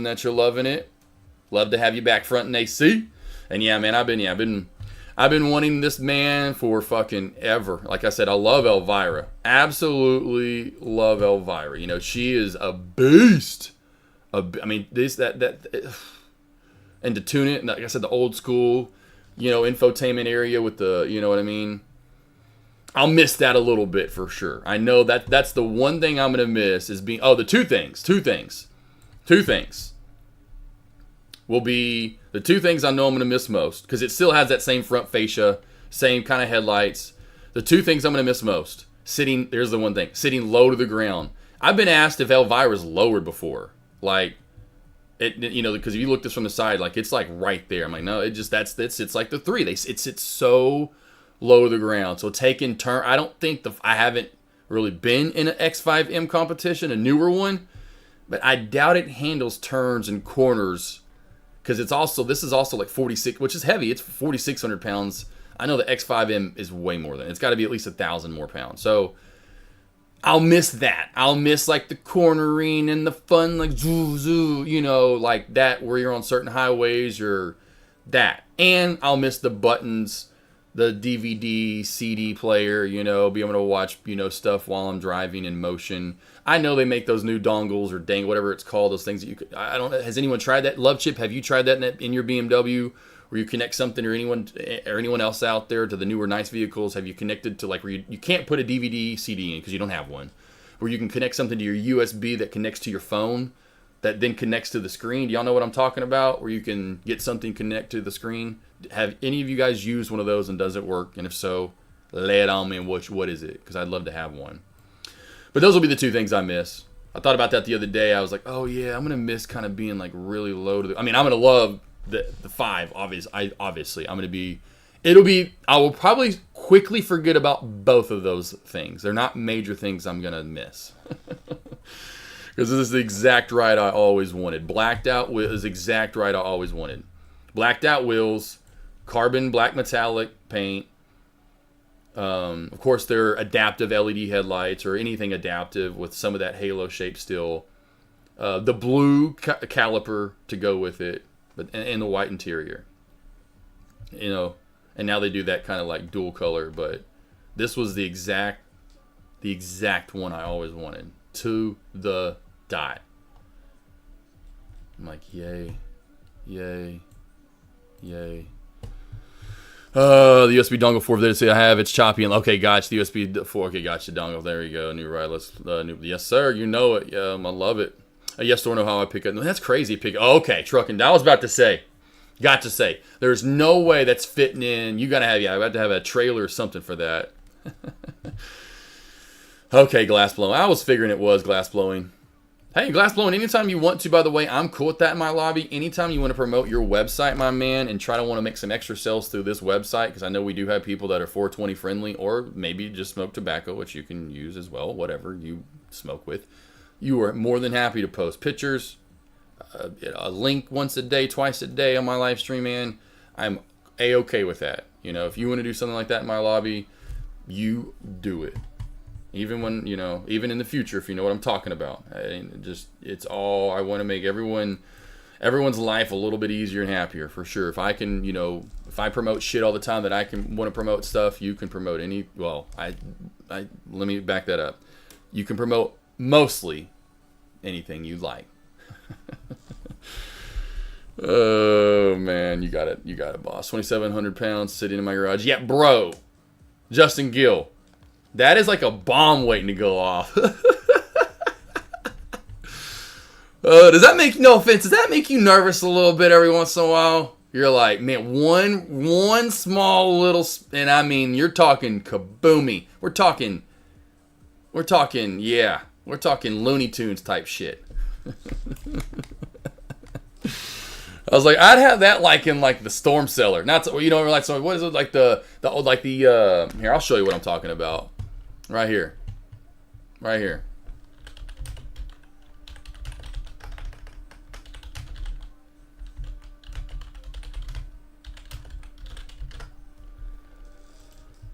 to have you back, Front AC. And yeah, man, I've been wanting this man for fucking ever. Like I said, I love Elvira. Absolutely love Elvira. You know, she is a beast. And to tune it, like I said, the old school, infotainment area with the, you know what I mean? I'll miss that a little bit for sure. I know that's the one thing I'm going to miss is being, the two things will be the two things I know I'm going to miss most, because it still has that same front fascia, same kind of headlights. The two things I'm going to miss most, here's the one thing, sitting low to the ground. I've been asked if Elvira's lowered before. Like, because if you look this from the side, like it's like right there. I'm like, no, it's like the 3. It sits so low to the ground. So taking turn, I don't think I haven't really been in an X5M competition, a newer one, but I doubt it handles turns and corners, because this is also like 46, which is heavy. It's 4,600 pounds. I know the X5M is way more than it. It's got to be at least 1,000 more pounds. So I'll miss that. I'll miss like the cornering and the fun, like zoo, like that where you're on certain highways or that. And I'll miss the buttons the DVD, CD player, you know, be able to watch, you know, stuff while I'm driving in motion. I know they make those new dongles or dang, whatever it's called, those things that you could, I don't know, has anyone tried that? Love Chip, have you tried that in your BMW? Where you connect something or anyone else out there to the newer nice vehicles? Have you connected to like where you can't put a DVD, CD in because you don't have one? Where you can connect something to your USB that connects to your phone that then connects to the screen. Do y'all know what I'm talking about? Where you can get something connect to the screen. Have any of you guys used one of those and does it work? And if so, lay it on me and what is it? Because I'd love to have one. But those will be the two things I miss. I thought about that the other day. I was like, oh yeah, I'm gonna miss kind of being like really low to the. I mean, I'm gonna love the 5. Obviously, I'm gonna be. I will probably quickly forget about both of those things. They're not major things I'm gonna miss. Because this is the exact ride I always wanted. Blacked out wheels is exact ride I always wanted. Blacked out wheels, carbon black metallic paint. Of course, they're adaptive LED headlights or anything adaptive with some of that halo shape still. The blue caliper to go with it, but and the white interior. You know, and now they do that kind of like dual color, but this was the exact one I always wanted. To the dot. I'm like, yay, yay, yay. The USB dongle 4 that I have, it's choppy and okay, gotcha. The USB 4, okay, gotcha. Dongle, there you go. New ride, yes sir, you know it. I love it. Yes or no, how I pick up? No, that's crazy. Okay, trucking. I was about to say, there's no way that's fitting in. You gotta have, I got to have a trailer or something for that. Okay, glass blowing. I was figuring it was glass blowing. Hey, glass blowing anytime you want to, by the way. I'm cool with that in my lobby. Anytime you want to promote your website, my man, and try to want to make some extra sales through this website, because I know we do have people that are 420 friendly, or maybe just smoke tobacco, which you can use as well, whatever you smoke with. You are more than happy to post pictures, a link once a day, twice a day on my live stream, man. I'm A-okay with that. You know, if you want to do something like that in my lobby, you do it. Even when, you know, even in the future, if you know what I'm talking about. It's all, I want to make everyone's life a little bit easier and happier, for sure. If I can, you know, if I promote shit all the time that I can want to promote stuff, you can promote let me back that up. You can promote mostly anything you like. Oh, man, you got it, boss. 2,700 pounds sitting in my garage. Yeah, bro. Justin Gill. That is like a bomb waiting to go off. Does that make, no offense, does that make you nervous a little bit every once in a while? You're like, man, one small little, and I mean, you're talking kaboomy. We're talking Looney Tunes type shit. I was like, I'd have that like in like the storm cellar. Not so, you know, like, so what is it, like the here, I'll show you what I'm talking about. Right here. Right here.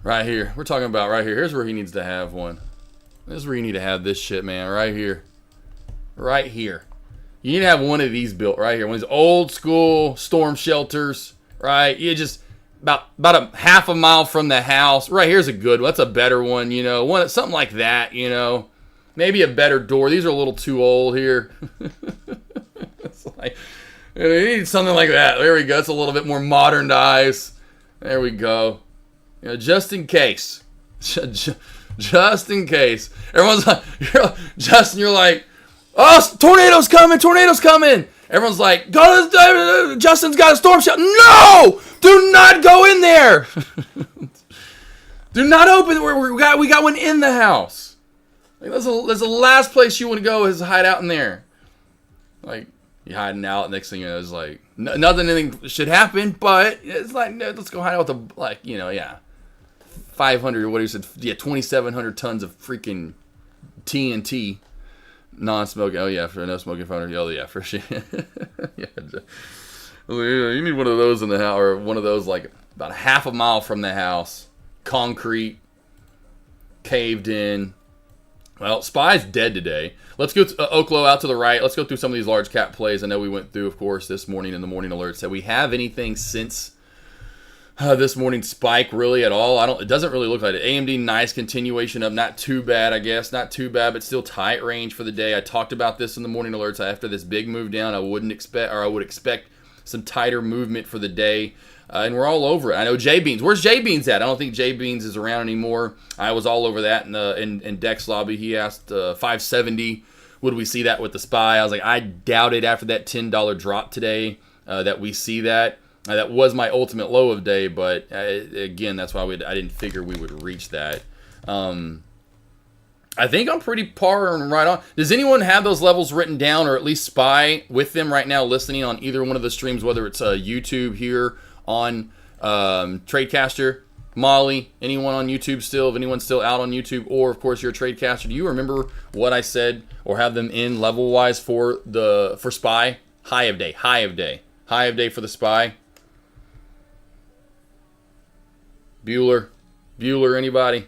Right here. We're talking about right here. Here's where he needs to have one. This is where you need to have this shit, man. Right here. Right here. You need to have one of these built right here. One of these old school storm shelters. Right? You just about a half a mile from the house. Right here's a good one. That's a better one, you know. Something like that, you know. Maybe a better door. These are a little too old here. It's like, you need something like that. There we go. It's a little bit more modernized. There we go. You know, just in case. Just in case. Everyone's like, Justin, you're like, oh, tornado's coming. Everyone's like, Justin's got a storm shelter. No! Do not go in there. Do not open. We got one in the house. Like, that's the last place you want to go is hide out in there. Like, you're hiding out. Next thing you know, it's like, anything should happen, but it's like, no, let's go hide out with the, like, you know, yeah. 500, or what he said, yeah, 2,700 tons of freaking TNT. Non-smoking. Oh, yeah, for no smoking phone. Oh, yeah, for sure. Yeah. You need one of those in the house, or one of those, like, about half a mile from the house. Concrete. Caved in. Well, Spy's dead today. Let's go to Oklo out to the right. Let's go through some of these large cap plays. I know we went through, of course, this morning in the morning alerts. That we have anything since this morning's spike really at all. It doesn't really look like it. AMD, nice continuation up, not too bad, I guess, not too bad, but still tight range for the day. I talked about this in the morning alerts. After this big move down, I would expect some tighter movement for the day. And we're all over it. I know J Beans. Where's J Beans at? I don't think J Beans is around anymore. I was all over that in Dex lobby. He asked 570. Would we see that with the SPY? I was like, I doubt it after that $10 drop today that we see that. That was my ultimate low of day, but again, that's why I didn't figure we would reach that. I think I'm pretty par and right on. Does anyone have those levels written down or at least SPY with them right now listening on either one of the streams, whether it's YouTube here on Tradecaster, Molly, anyone on YouTube still, if anyone's still out on YouTube, or of course you're a Tradecaster, do you remember what I said or have them in level-wise for SPY? High of day for the SPY. Bueller, anybody?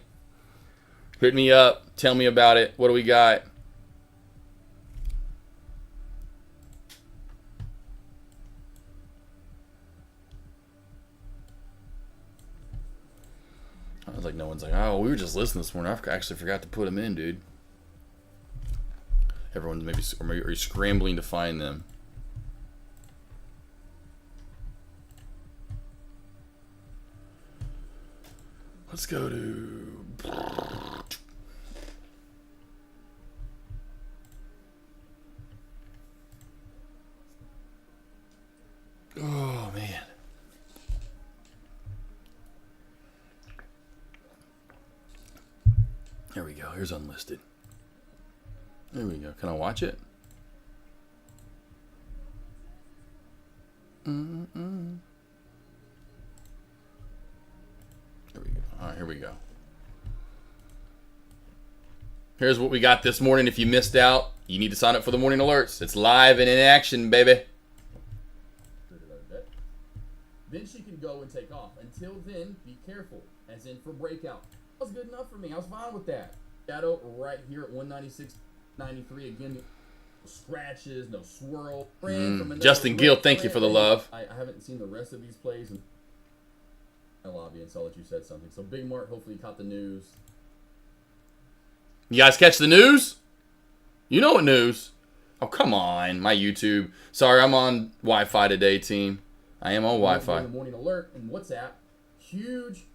Hit me up. Tell me about it. What do we got? I was like, no one's like, oh, we were just listening this morning. I actually forgot to put them in, dude. Everyone's maybe are you scrambling to find them? Let's go to... Oh, man. There we go. Here's unlisted. There we go. Can I watch it? There we go. All right, here we go. Here's what we got this morning. If you missed out, you need to sign up for the morning alerts. It's live and in action, baby. Then she can go and take off. Until then, be careful, as in for breakout. That was good enough for me. I was fine with that. Shadow right here at 196.93. Again, no scratches, no swirl. Justin Gill, thank you for the love. I haven't seen the rest of these plays in the lobby and saw that you said something. So Big Mart, hopefully you caught the news. You guys catch the news? You know what news? Oh, come on, my YouTube. Sorry, I'm on Wi-Fi today, team. I am on Wi-Fi. Morning alert and WhatsApp. Huge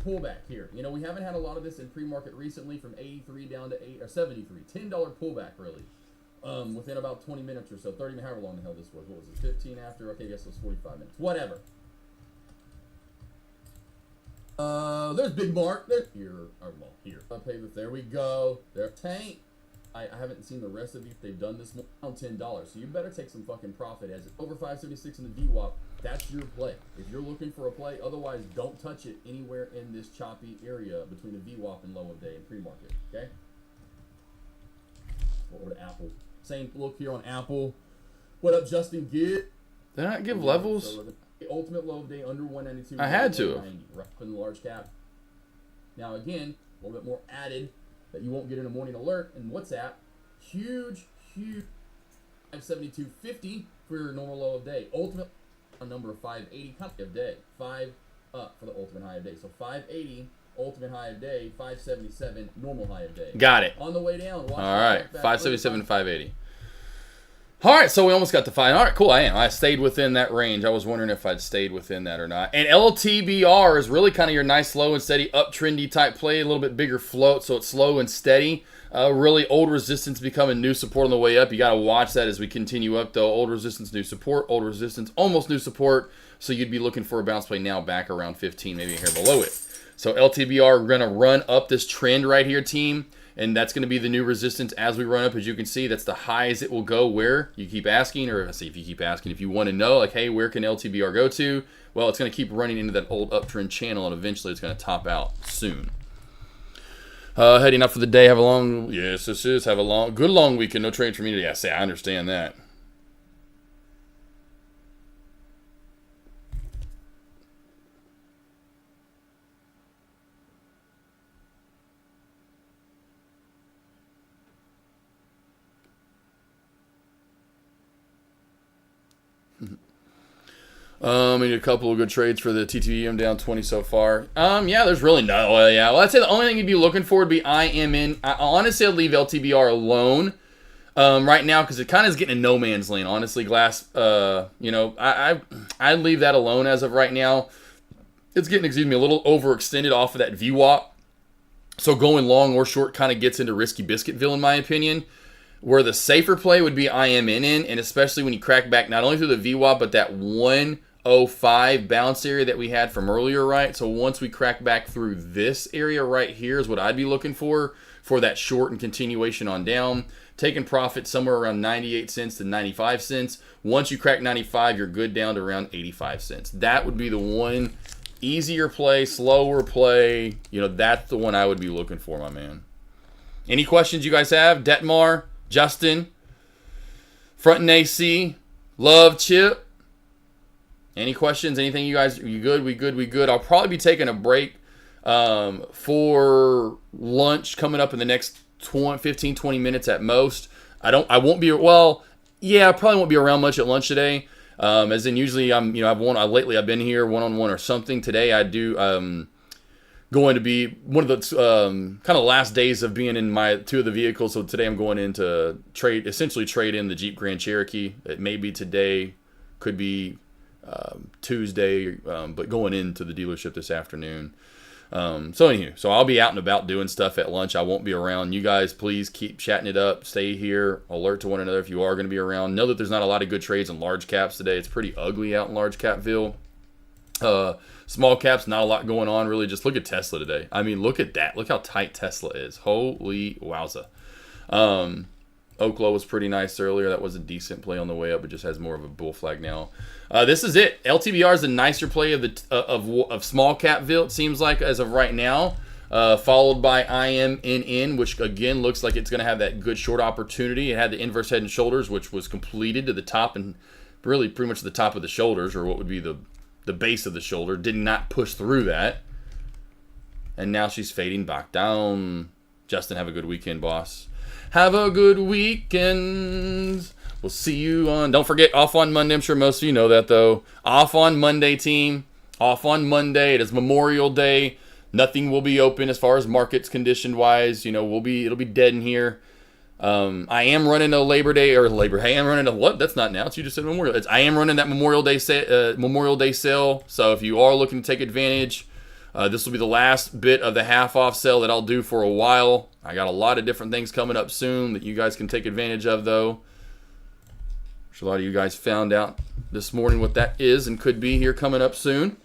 pullback here. You know, we haven't had a lot of this in pre-market recently, from 83 down to 73. $10 pullback, really. Within about 20 minutes or so. 30, however long the hell this was. What was it? 15 after? Okay, I guess it was 45 minutes. Whatever. There's Big Mark. There's here. Here. There we go. There. Tank. I haven't seen the rest of these. They've done this on $10. So you better take some fucking profit as it's over 576 in the VWAP. That's your play. If you're looking for a play, otherwise don't touch it anywhere in this choppy area between the VWAP and low of day and pre-market. Okay? Over to Apple. Same look here on Apple. What up, Justin Gibb? Did I not give levels? So the ultimate low of day under 192. I had to. Right in the large cap. Now again, a little bit more added that you won't get in a morning alert and WhatsApp. Huge 572.50 for your normal low of day. Ultimate a number of 580 of day. 5 up for the ultimate high of day. So 580 ultimate high of day, 577 normal high of day. Got it. On the way down. All right, 577 to 580. All right, so we almost got the 5. All right, cool. I stayed within that range. I was wondering if I'd stayed within that or not. And LTBR is really kind of your nice, slow and steady, uptrendy type play. A little bit bigger float, so it's slow and steady. Really, old resistance becoming new support on the way up. You got to watch that as we continue up, though. Old resistance, new support. Old resistance, almost new support. So you'd be looking for a bounce play now back around 15, maybe a hair below it. So LTBR, we're going to run up this trend right here, team. And that's going to be the new resistance as we run up. As you can see, that's the highs it will go where you keep asking, or let's see if you keep asking, if you want to know, like, hey, where can LTBR go to? Well, it's going to keep running into that old uptrend channel, and eventually it's going to top out soon. Heading up for the day, have a long, yes, this is, have a good long weekend. No trades for me today. Yeah, say, I understand that. I need a couple of good trades for the TTV. I'm down 20 so far. Yeah, there's really no. Yeah, well, I'd say the only thing you'd be looking for would be IMN. Honestly, I'd leave LTBR alone right now because it kind of is getting a no man's land. Honestly, Glass. I'd leave that alone as of right now. It's getting, a little overextended off of that VWAP. So going long or short kind of gets into risky Biscuitville, in my opinion. Where the safer play would be IMNN, and especially when you crack back not only through the VWAP, but that 105 bounce area that we had from earlier, right? So once we crack back through this area right here is what I'd be looking for that short and continuation on down. Taking profit somewhere around 98 cents to 95 cents. Once you crack 95, you're good down to around 85 cents. That would be the one easier play, slower play. That's the one I would be looking for, my man. Any questions you guys have? Detmar, Justin, Front and AC, Love, Chip. Any questions? Anything you guys? You good? We good. I'll probably be taking a break for lunch coming up in the next 15, 20 minutes at most. I won't be, I probably won't be around much at lunch today. As in usually lately I've been here one-on-one or something. Today I do, going to be one of the kind of last days of being in my two of the vehicles. So today I'm going in to essentially trade in the Jeep Grand Cherokee. It may be today, could be Tuesday, but going into the dealership this afternoon. So I'll be out and about doing stuff at lunch. I won't be around. You guys, please keep chatting it up. Stay here. Alert to one another if you are going to be around. Know that there's not a lot of good trades in large caps today. It's pretty ugly out in large capville. Small caps, not a lot going on really. Just look at Tesla today. I mean, look at that. Look how tight Tesla is. Holy wowza. Oklo was pretty nice earlier. That was a decent play on the way up. It just has more of a bull flag now. This is it. LTBR is the nicer play of small capville, it seems like, as of right now. Followed by IMNN, which again looks like it's going to have that good short opportunity. It had the inverse head and shoulders, which was completed to the top and really pretty much the top of the shoulders, or what would be the base of the shoulder. Did not push through that. And now she's fading back down. Justin, have a good weekend, boss. Have a good weekend. We'll see you on... Don't forget, off on Monday. I'm sure most of you know that, though. Off on Monday, team. Off on Monday. It is Memorial Day. Nothing will be open as far as markets condition-wise. It'll be dead in here. I am running a Labor Day. I am running a... What? That's not now. You just said Memorial. I am running that Memorial Day sale. So if you are looking to take advantage... this will be the last bit of the half-off sale that I'll do for a while. I got a lot of different things coming up soon that you guys can take advantage of, though. A lot of you guys found out this morning what that is and could be here coming up soon.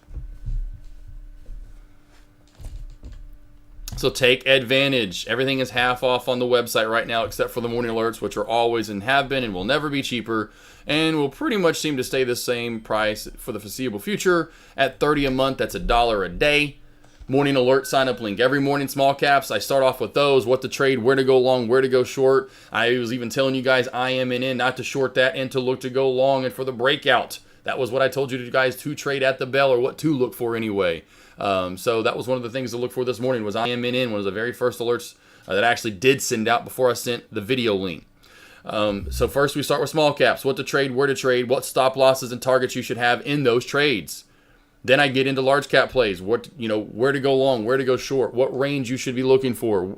So take advantage. Everything is half off on the website right now except for the morning alerts, which are always and have been and will never be cheaper and will pretty much seem to stay the same price for the foreseeable future at $30 a month. That's $1 a day. Morning alert sign up link every morning. Small caps, I start off with those, what to trade, where to go long, where to go short. I was even telling you guys IMNN not to short that and to look to go long and for the breakout. That was what I told you guys to trade at the bell, or what to look for anyway. So that was one of the things to look for this morning. Was IMNN, one of the very first alerts that I actually did send out before I sent the video link. So first we start with small caps, what to trade, where to trade, what stop losses and targets you should have in those trades. Then I get into large cap plays, where to go long, where to go short, what range you should be looking for,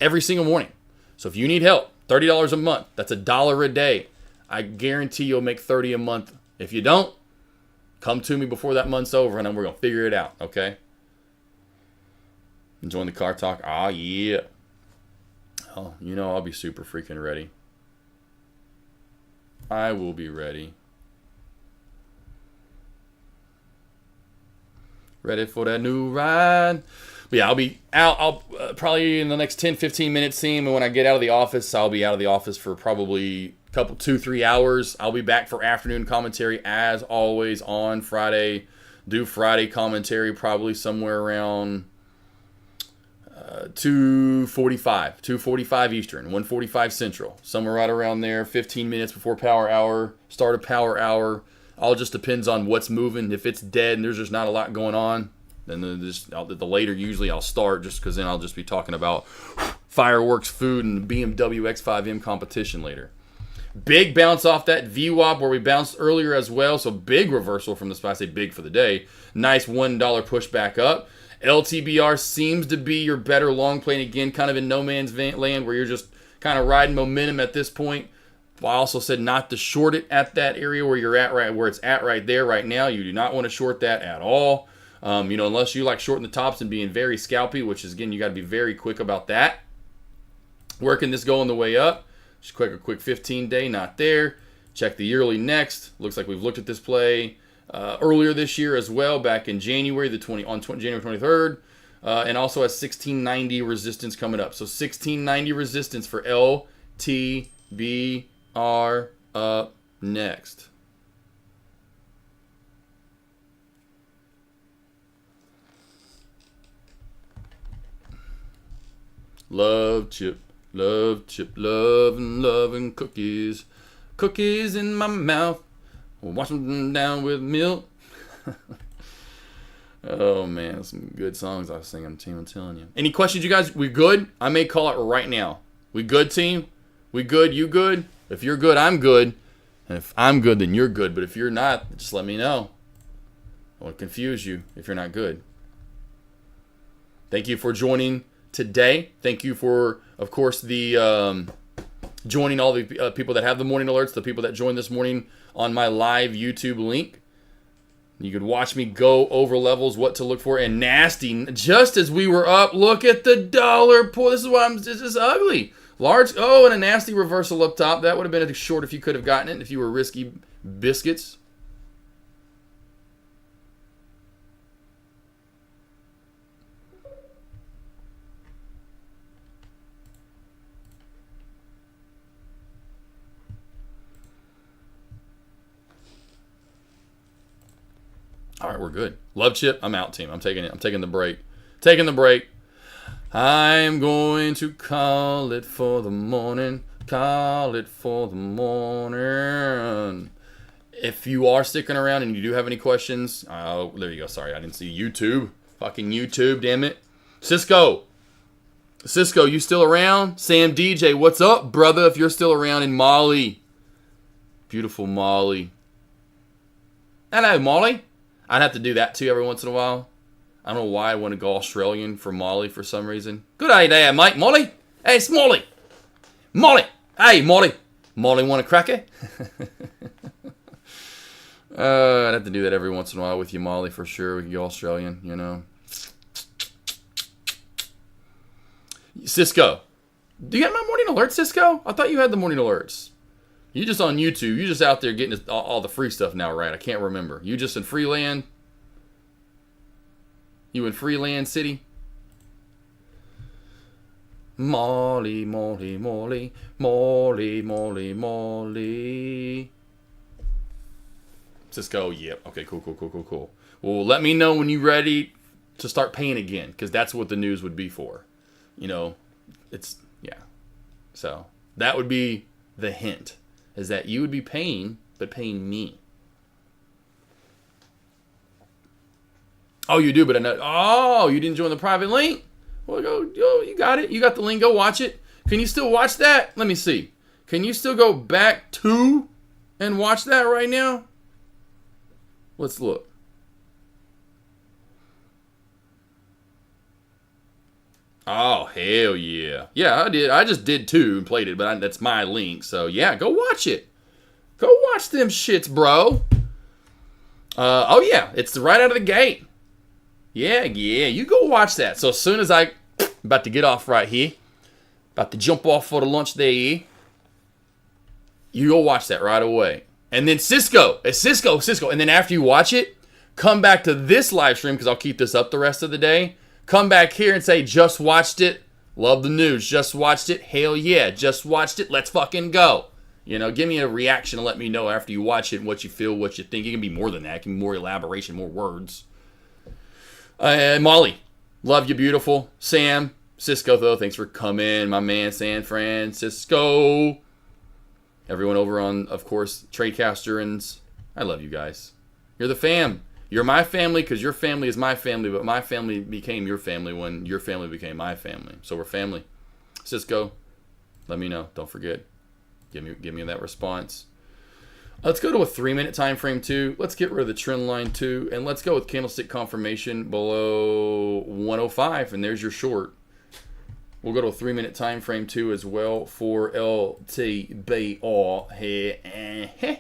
every single morning. So if you need help, $30 a month, that's $1 a day. I guarantee you'll make $30 a month. If you don't, come to me before that month's over and we're going to figure it out, okay? Enjoying the car talk? Ah, yeah. Oh, I'll be super freaking ready. I will be ready. Ready for that new ride. But yeah, I'll be out. I'll probably in the next 10, 15 minutes, team. And when I get out of the office, I'll be out of the office for probably a couple, 2-3 hours. I'll be back for afternoon commentary as always on Friday. Do Friday commentary probably somewhere around 2:45 Eastern, 1:45 Central. Somewhere right around there. 15 minutes before power hour. Start of power hour. All just depends on what's moving. If it's dead and there's just not a lot going on, then the later usually I'll start, just because then I'll just be talking about fireworks, food, and BMW X5M competition later. Big bounce off that VWAP where we bounced earlier as well. So big reversal from the spot. I say big for the day. Nice $1 push back up. LTBR seems to be your better long play. And again, kind of in no man's land where you're just kind of riding momentum at this point. I also said not to short it at that area where you're at right where it's at right there right now. You do not want to short that at all. Unless you like shorting the tops and being very scalpy, which is, again, you got to be very quick about that. Where can this go on the way up? Just a quick 15-day, not there. Check the yearly next. Looks like we've looked at this play earlier this year as well, back in January, January 23rd. And also has 1690 resistance coming up. So 1690 resistance for LTBR up next. Love chip, love and cookies. Cookies in my mouth. Wash them down with milk. Oh man, some good songs I was singing, team. I'm telling you. Any questions, you guys? We good? I may call it right now. We good, team? We good? You good? If you're good, I'm good. And if I'm good, then you're good. But if you're not, just let me know. I won't confuse you if you're not good. Thank you for joining today. Thank you for, of course, the joining all the people that have the morning alerts, the people that joined this morning on my live YouTube link. You could watch me go over levels, what to look for, and nasty. Just as we were up, look at the dollar pull. This is ugly. Large, and a nasty reversal up top. That would have been a short if you could have gotten it, if you were risky biscuits. All right, we're good. Love chip. I'm out, team. I'm taking it. I'm taking the break. Taking the break. I'm going to call it for the morning. Call it for the morning. If you are sticking around and you do have any questions, oh, there you go. Sorry, I didn't see YouTube. Fucking YouTube, damn it. Cisco, you still around? Sam DJ, what's up, brother? If you're still around in Molly. Beautiful Molly. Hello, Molly. I'd have to do that too every once in a while. I don't know why I want to go Australian for Molly for some reason. Good day there, mate. Molly. Hey, it's Molly. Molly. Hey, Molly. Molly want a cracker? I'd have to do that every once in a while with you, Molly, for sure. We can go Australian, you know. Cisco. Do you get my morning alerts, Cisco? I thought you had the morning alerts. You just on YouTube. You just out there getting all the free stuff now, right? I can't remember. You just in Freeland? You in Freeland City? Molly, Molly, Molly, Molly, Molly, Molly. Cisco, yep. Okay, cool. Well, let me know when you're ready to start paying again, because that's what the news would be for. You know, yeah. So, that would be the hint. Is that you would be paying, but paying me. Oh, you do, but I know. Oh, you didn't join the private link? Well, you got it. You got the link. Go watch it. Can you still watch that? Let me see. Can you still go back to and watch that right now? Let's look. Oh, hell yeah. Yeah, I did. I just did too and played it, but that's my link. So, yeah, go watch it. Go watch them shits, bro. Oh, yeah. It's right out of the gate. Yeah. You go watch that. So, as soon as I about to get off right here, about to jump off for the lunch there, you go watch that right away. And then Cisco. And then after you watch it, come back to this live stream, because I'll keep this up the rest of the day. Come back here and say, just watched it. Love the news. Just watched it. Hell yeah. Just watched it. Let's fucking go. You know, give me a reaction and let me know after you watch it and what you feel, what you think. It can be more than that. It can be more elaboration, more words. Molly, love you, beautiful. Sam, Cisco, though, thanks for coming. My man, San Francisco. Everyone over on, of course, Tradecaster, and I love you guys. You're the fam. You're my family because your family is my family, but my family became your family when your family became my family. So we're family. Cisco, let me know. Don't forget. Give me that response. Let's go to a 3-minute time frame too. Let's get rid of the trend line too, and let's go with candlestick confirmation below 105, and there's your short. We'll go to a 3-minute time frame too as well for LTBR here.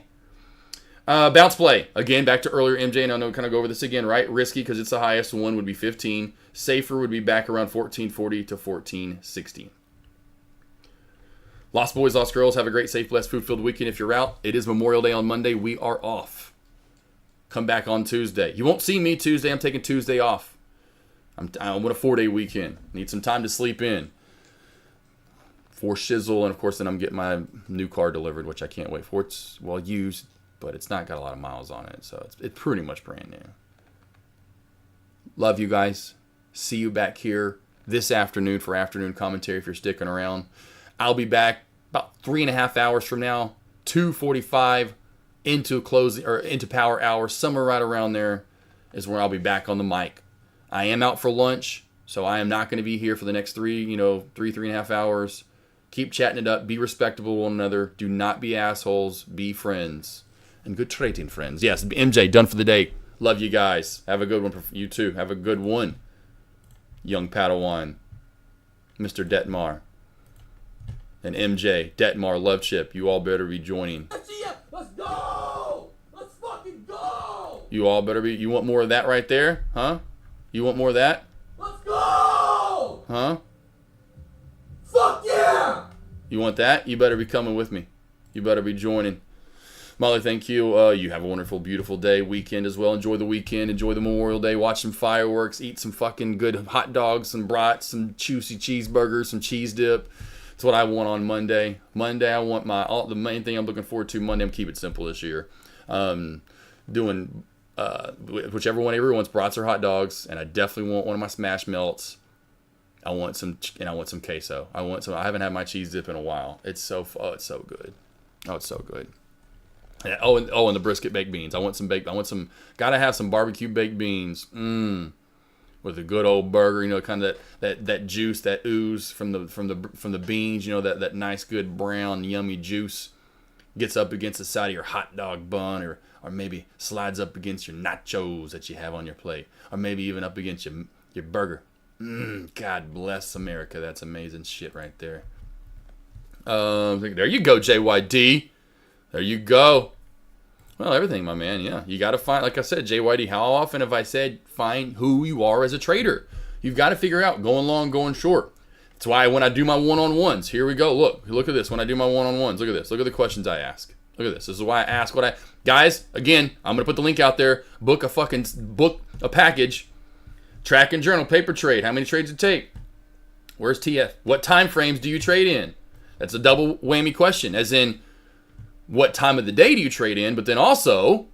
Bounce play again. Back to earlier, MJ, and I know we kind of go over this again, right? Risky because it's the highest one would be 15. Safer would be back around 1440 to 1460. Lost boys, lost girls, have a great, safe, blessed, food-filled weekend. If you're out, it is Memorial Day on Monday. We are off. Come back on Tuesday. You won't see me Tuesday. I'm taking Tuesday off. I'm on a 4-day weekend. Need some time to sleep in. For shizzle, and of course, then I'm getting my new car delivered, which I can't wait for. It's well used, but it's not got a lot of miles on it, so it's pretty much brand new. Love you guys. See you back here this afternoon for afternoon commentary if you're sticking around. I'll be back about 3.5 hours from now, 2:45 into closing or into power hour, somewhere right around there is where I'll be back on the mic. I am out for lunch, so I am not going to be here for the next 3.5 hours. Keep chatting it up. Be respectable to one another. Do not be assholes. Be friends. And good trading friends. Yes, MJ, done for the day. Love you guys. Have a good one. You too. Have a good one. Young Padawan. Mr. Detmar. And MJ, Detmar, Love Chip. You all better be joining. Let's go! Let's fucking go! You all better be. You want more of that right there? Huh? You want more of that? Let's go! Huh? Fuck yeah! You want that? You better be coming with me. You better be joining. Molly, thank you. You have a wonderful, beautiful day, weekend as well. Enjoy the weekend. Enjoy the Memorial Day. Watch some fireworks. Eat some fucking good hot dogs, some brats, some juicy cheeseburgers, some cheese dip. That's what I want on Monday. Monday, I want the main thing I'm looking forward to Monday. I'm keep it simple this year. Doing whichever one everyone wants, brats or hot dogs, and I definitely want one of my smash melts. I want some queso. I haven't had my cheese dip in a while. It's so good. Oh, it's so good. Yeah, and the brisket baked beans. Gotta have some barbecue baked beans. With a good old burger, kind of that juice, that ooze from the beans, that nice good brown yummy juice gets up against the side of your hot dog bun, or maybe slides up against your nachos that you have on your plate, or maybe even up against your burger. God bless America. That's amazing shit right there. There you go, JYD. There you go. Well, everything, my man. Yeah, you got to find, like I said, JYD, how often have I said find who you are as a trader? You've got to figure out going long, going short. That's why when I do my one-on-ones, here we go. Look at this. When I do my one-on-ones, look at this. Look at the questions I ask. Look at this. This is why I ask what guys, again, I'm going to put the link out there. Book a package. Track and journal, paper trade. How many trades it take? Where's TF? What time frames do you trade in? That's a double whammy question, as in, what time of the day do you trade in? But then also,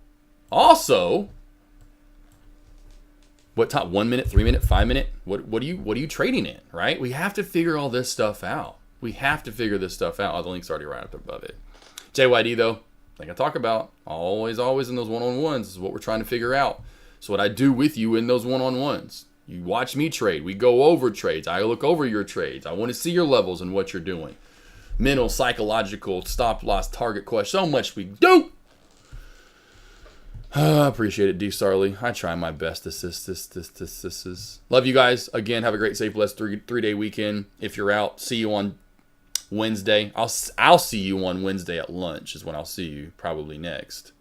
what time? 1 minute, 3 minute, 5 minute? What are you trading in? Right? We have to figure all this stuff out. We have to figure this stuff out. Oh, the link's already right up above it. JYD though, like I talk about, always in those one-on-ones is what we're trying to figure out. So what I do with you in those one-on-ones, you watch me trade. We go over trades. I look over your trades. I want to see your levels and what you're doing. Mental, psychological, stop loss, target question. So much we do. I appreciate it, D. Sarley. I try my best to assist this. Love you guys. Again, have a great, safe, blessed three-day weekend. If you're out, see you on Wednesday. I'll see you on Wednesday at lunch is when I'll see you probably next.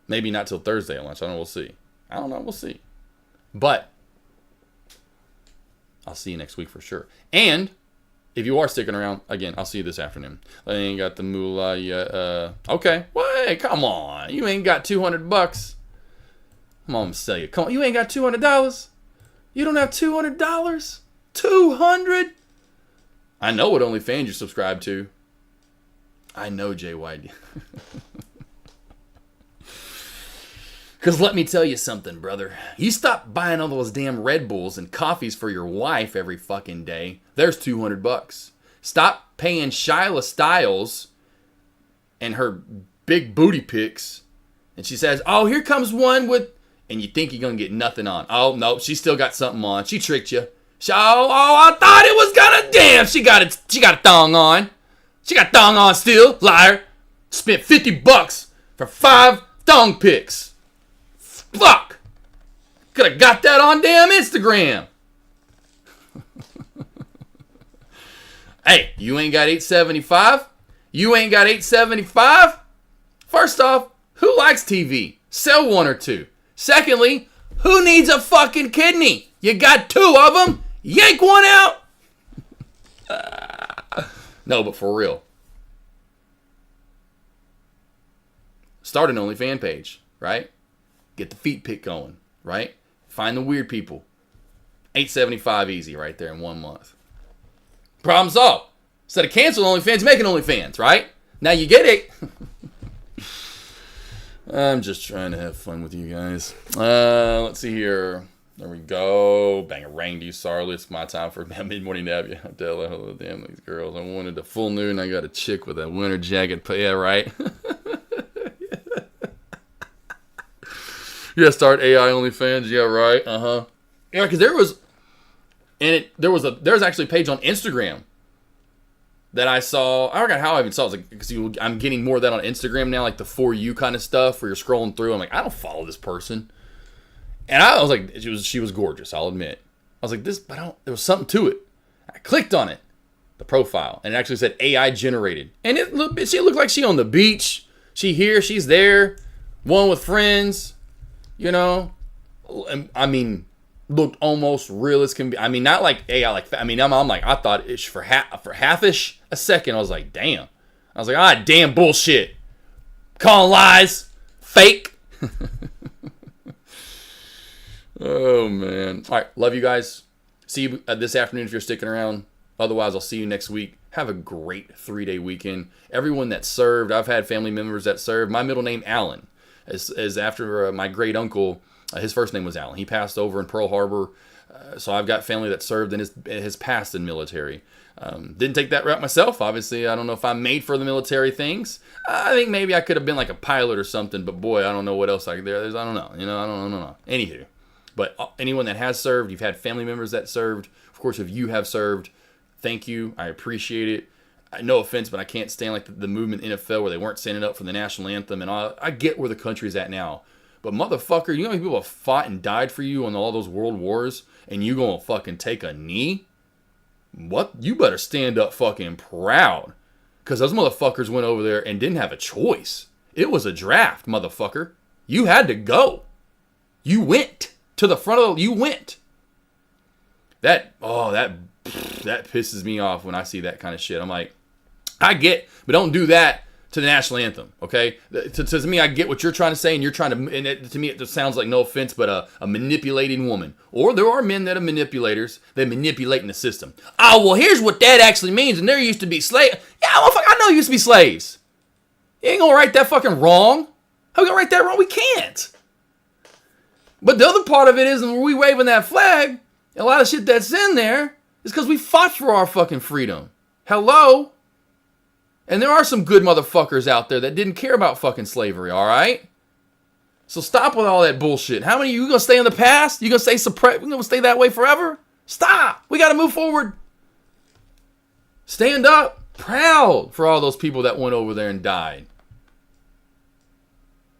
Maybe not till Thursday at lunch. I don't know. We'll see. We'll see. But I'll see you next week for sure. And if you are sticking around, again, I'll see you this afternoon. I ain't got the moolah yet. Okay. Wait, come on. You ain't got $200. Come on, I'm gonna sell you. Come on, you ain't got $200. You don't have $200. 200. I know what OnlyFans you subscribe to. I know, JYD. Because let me tell you something, brother. You stop buying all those damn Red Bulls and coffees for your wife every fucking day. There's $200. Stop paying Shyla Styles and her big booty pics. And she says, oh, here comes one with... And you think you're going to get nothing on. Oh, no, she still got something on. She tricked you. I thought it was going to... Damn, she got a thong on. She got thong on still, liar. Spent $50 for 5 thong pics. Fuck. Could have got that on damn Instagram. Hey, you ain't got 875? You ain't got 875? First off, who likes TV? Sell one or two. Secondly, who needs a fucking kidney? You got 2 of them. Yank one out. No, but for real. Start an OnlyFans page, right? Get the feet pic going, right? Find the weird people. $8.75 easy right there in 1 month. Problem solved. Instead of canceling OnlyFans, make an OnlyFans, right? Now you get it. I'm just trying to have fun with you guys. Let's see here. There we go. Bang a rang to you, Sarly. It's my time for mid-morning nap. Yeah, hello, damn these girls. I wanted a full nude and I got a chick with a winter jacket. Yeah, right. You gotta start AI OnlyFans. Yeah, right. Yeah, because there's actually a page on Instagram that I saw. I forgot how I even saw it. Because I'm getting more of that on Instagram now, like the For You kind of stuff where you're scrolling through. I'm like, I don't follow this person. And I was like, she was gorgeous, I'll admit. I was like, there was something to it. I clicked on it, the profile, and it actually said AI generated. And she looked like she on the beach. She here, she's there, one with friends, you know. I mean, looked almost real as can be. I mean, not like AI, I'm like, I thought it for half-ish a second. I was like, damn. I was like, damn bullshit. Calling lies. Fake. Oh, man. All right. Love you guys. See you this afternoon if you're sticking around. Otherwise, I'll see you next week. Have a great 3-day weekend. Everyone that served, I've had family members that served. My middle name, Alan, is after my great uncle. His first name was Alan. He passed over in Pearl Harbor. So I've got family that served and has passed in military. Didn't take that route myself. Obviously, I don't know if I'm made for the military things. I think maybe I could have been like a pilot or something. But boy, I don't know what else I don't know. You know, I don't know. Anywho. But anyone that has served, you've had family members that served. Of course, if you have served, thank you. I appreciate it. No offense, but I can't stand like the movement in NFL where they weren't standing up for the national anthem. And all. I get where the country's at now. But motherfucker, you know how many people have fought and died for you on all those world wars? And you gonna fucking take a knee? What? You better stand up fucking proud. Because those motherfuckers went over there and didn't have a choice. It was a draft, motherfucker. You had to go. You went. To the front of you went. That pisses me off when I see that kind of shit. I'm like, I get, but don't do that to the national anthem, okay? To me, I get what you're trying to say, and you're trying to, to me, it just sounds like, no offense, but a manipulating woman. Or there are men that are manipulators. They're manipulating the system. Oh, well, here's what that actually means, and there used to be slaves. Yeah, I know used to be slaves. You ain't gonna write that fucking wrong. How we gonna write that wrong? We can't. But the other part of it is when we waving that flag, a lot of shit that's in there is because we fought for our fucking freedom. Hello? And there are some good motherfuckers out there that didn't care about fucking slavery, all right? So stop with all that bullshit. How many of you gonna stay in the past? You gonna stay suppressed? You gonna stay that way forever? Stop. We gotta move forward. Stand up. Proud for all those people that went over there and died.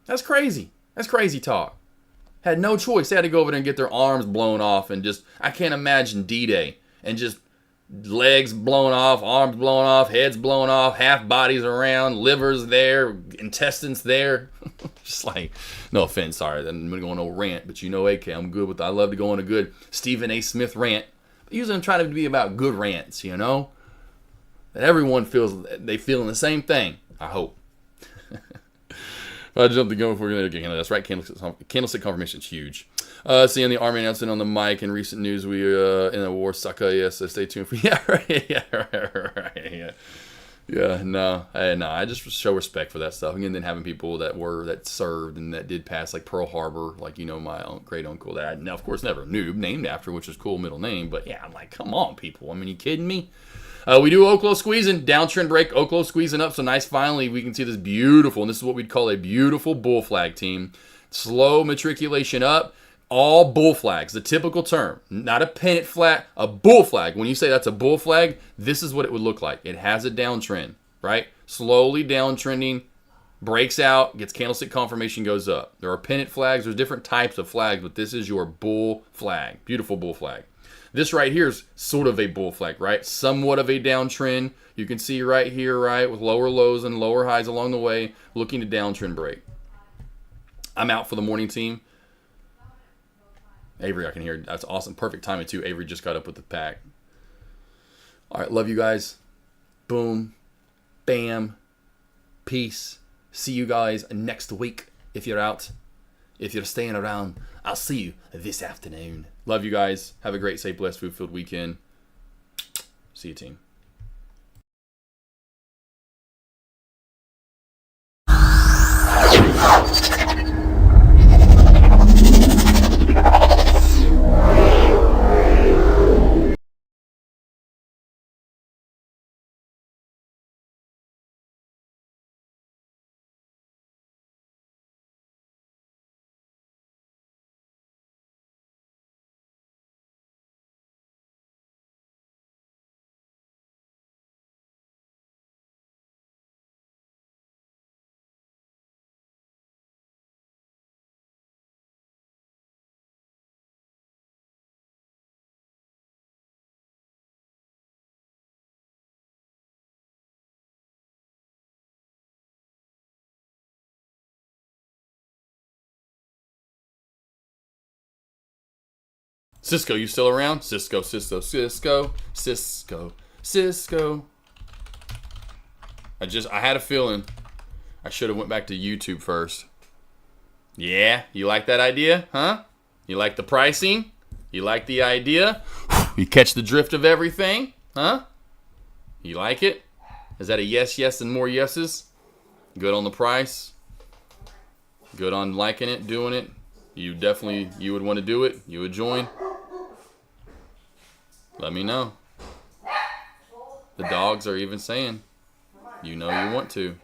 That's crazy. That's crazy talk. Had no choice. They had to go over there and get their arms blown off and just, I can't imagine D-Day. And just legs blown off, arms blown off, heads blown off, half bodies around, livers there, intestines there. Just like, no offense, sorry, I'm going to go on a rant, but you know, AK, I'm good with, I love to go on a good Stephen A. Smith rant. But usually I'm trying to be about good rants, you know? That everyone feels, they feeling the same thing, I hope. I jumped the gun before we're going to that's right. Candlestick confirmation is huge. Seeing the Army announcement on the mic in recent news, we in a war sucker. Yes, so stay tuned for. Yeah, right. Yeah, right. Yeah. No. I just show respect for that stuff. And then having people that served and that did pass, like Pearl Harbor, like my great uncle that I, now, of course, never knew, named after, which is cool middle name. But yeah, I'm like, come on, people. I mean, you kidding me? We do Oklo squeezing, downtrend break, Oklo squeezing up, so nice finally we can see this beautiful, and this is what we'd call a beautiful bull flag team. Slow matriculation up, all bull flags, the typical term, not a pennant flag, a bull flag. When you say that's a bull flag, this is what it would look like. It has a downtrend, right? Slowly downtrending, breaks out, gets candlestick confirmation, goes up. There are pennant flags. There's different types of flags, but this is your bull flag. Beautiful bull flag. This right here is sort of a bull flag, right? Somewhat of a downtrend. You can see right here, right, with lower lows and lower highs along the way, looking to downtrend break. I'm out for the morning team. Avery, I can hear. That's awesome. Perfect timing, too. Avery just got up with the pack. All right, love you guys. Boom. Bam. Peace. See you guys next week if you're out. If you're staying around, I'll see you this afternoon. Love you guys. Have a great, safe, blessed, food-filled weekend. See you, team. Cisco, you still around? Cisco. I had a feeling I should have went back to YouTube first. Yeah, you like that idea? Huh? You like the pricing? You like the idea? You catch the drift of everything? Huh? You like it? Is that a yes, yes, and more yeses? Good on the price? Good on liking it, doing it? You would want to do it? You would join? Let me know. The dogs are even saying, you know you want to.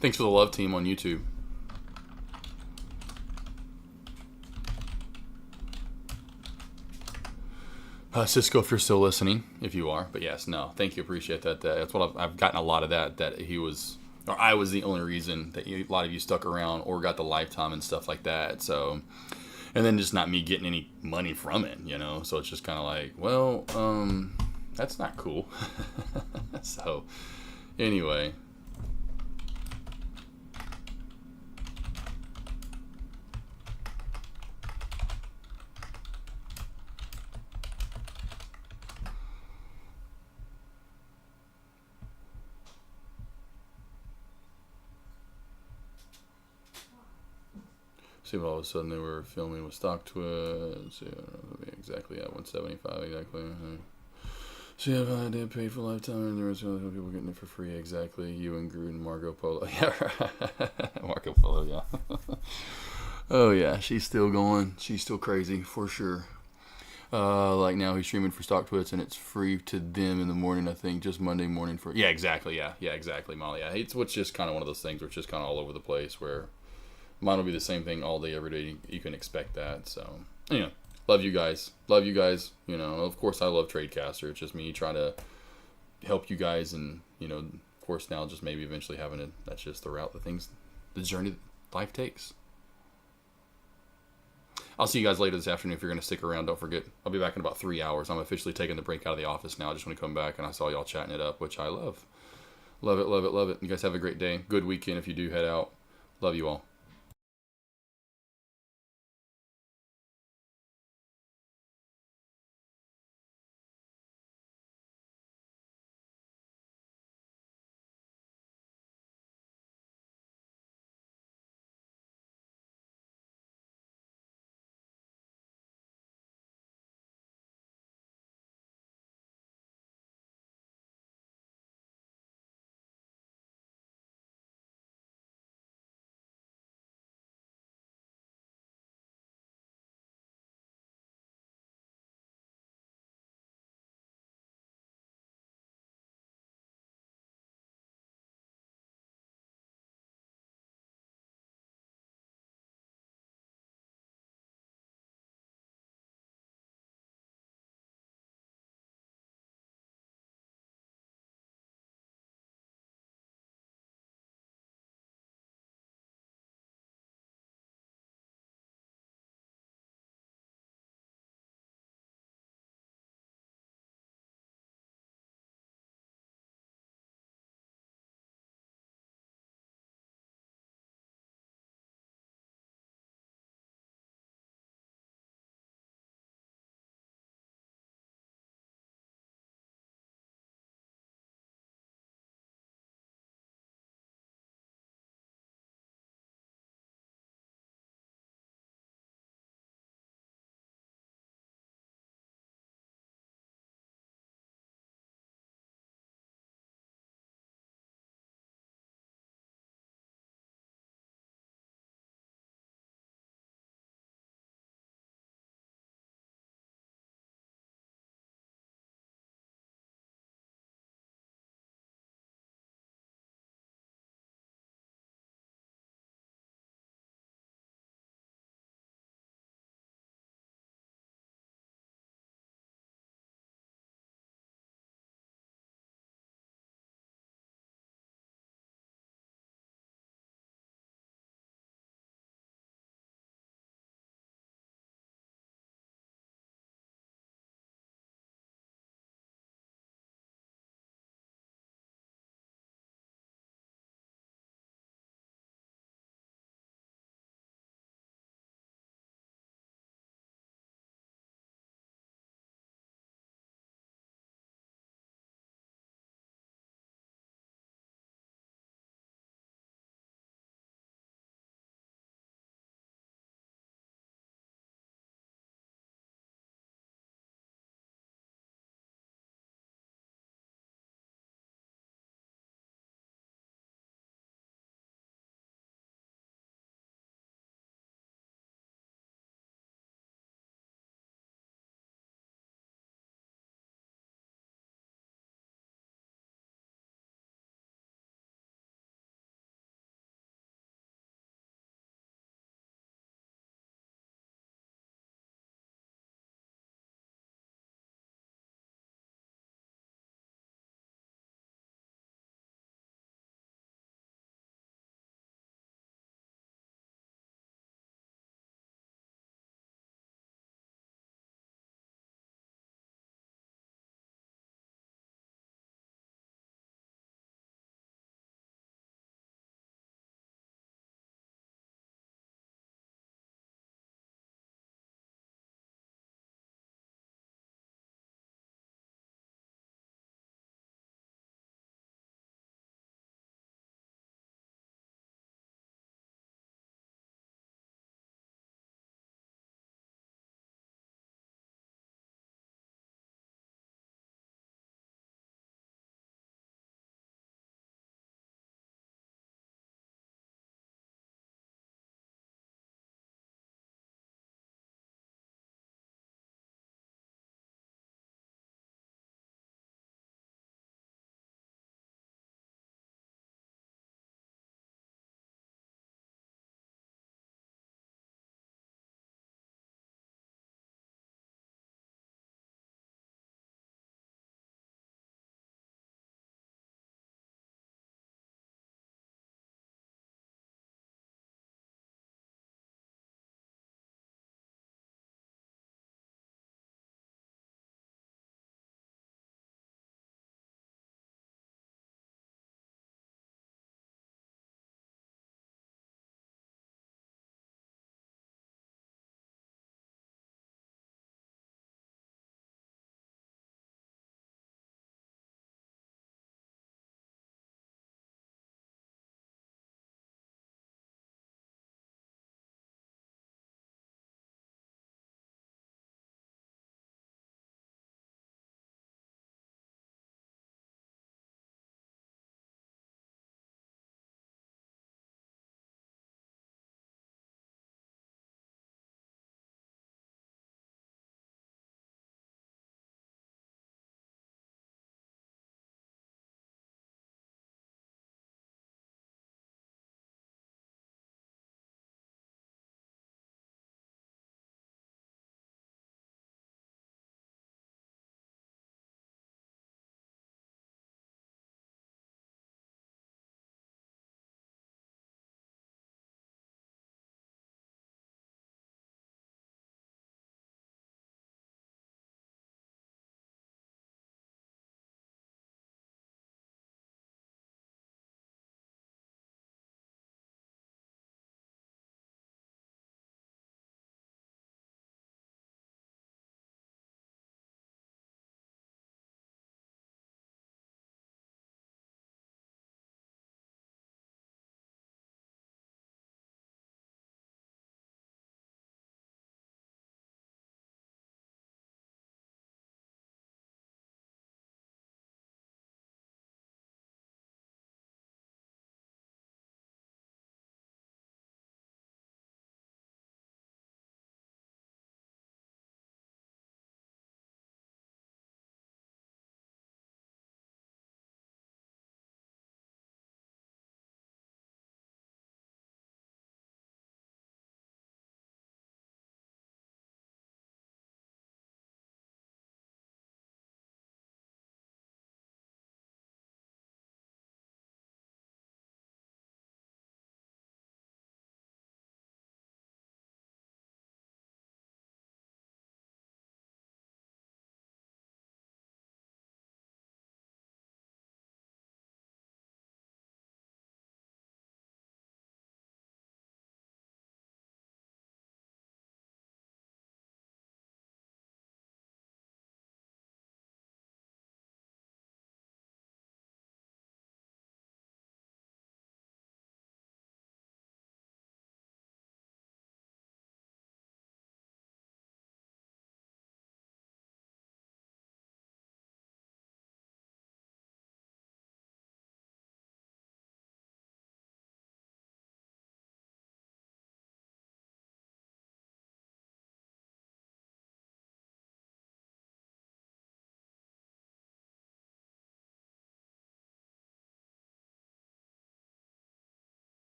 Thanks for the love team on YouTube. Cisco, if you're still listening, if you are, but yes, no, thank you, appreciate that. That's what I've gotten a lot of that he was, or I was the only reason that a lot of you stuck around or got the lifetime and stuff like that. So, and then just not me getting any money from it, you know. So it's just kind of like, well, that's not cool. So, anyway. See, all of a sudden they were filming with stock twits. Yeah, exactly at 175 exactly. So yeah, I did pay for lifetime, and there was other people getting it for free. Exactly, you and Gruden, Marco Polo. Yeah, Marco Polo. Yeah. Oh yeah, she's still going. She's still crazy for sure. Like now he's streaming for stock twits, and it's free to them in the morning. I think just Monday morning for. Yeah, exactly. Yeah, exactly, Molly. Yeah, it's just kind of one of those things where it's just kind of all over the place where. Mine will be the same thing all day, every day. You can expect that. So, love you guys. Love you guys. You know, of course, I love Tradecaster. It's just me trying to help you guys. And, of course, now just maybe eventually having it. That's just the route, the journey that life takes. I'll see you guys later this afternoon if you're going to stick around. Don't forget, I'll be back in about 3 hours. I'm officially taking the break out of the office now. I just want to come back, and I saw y'all chatting it up, which I love. Love it, love it, love it. You guys have a great day. Good weekend if you do head out. Love you all.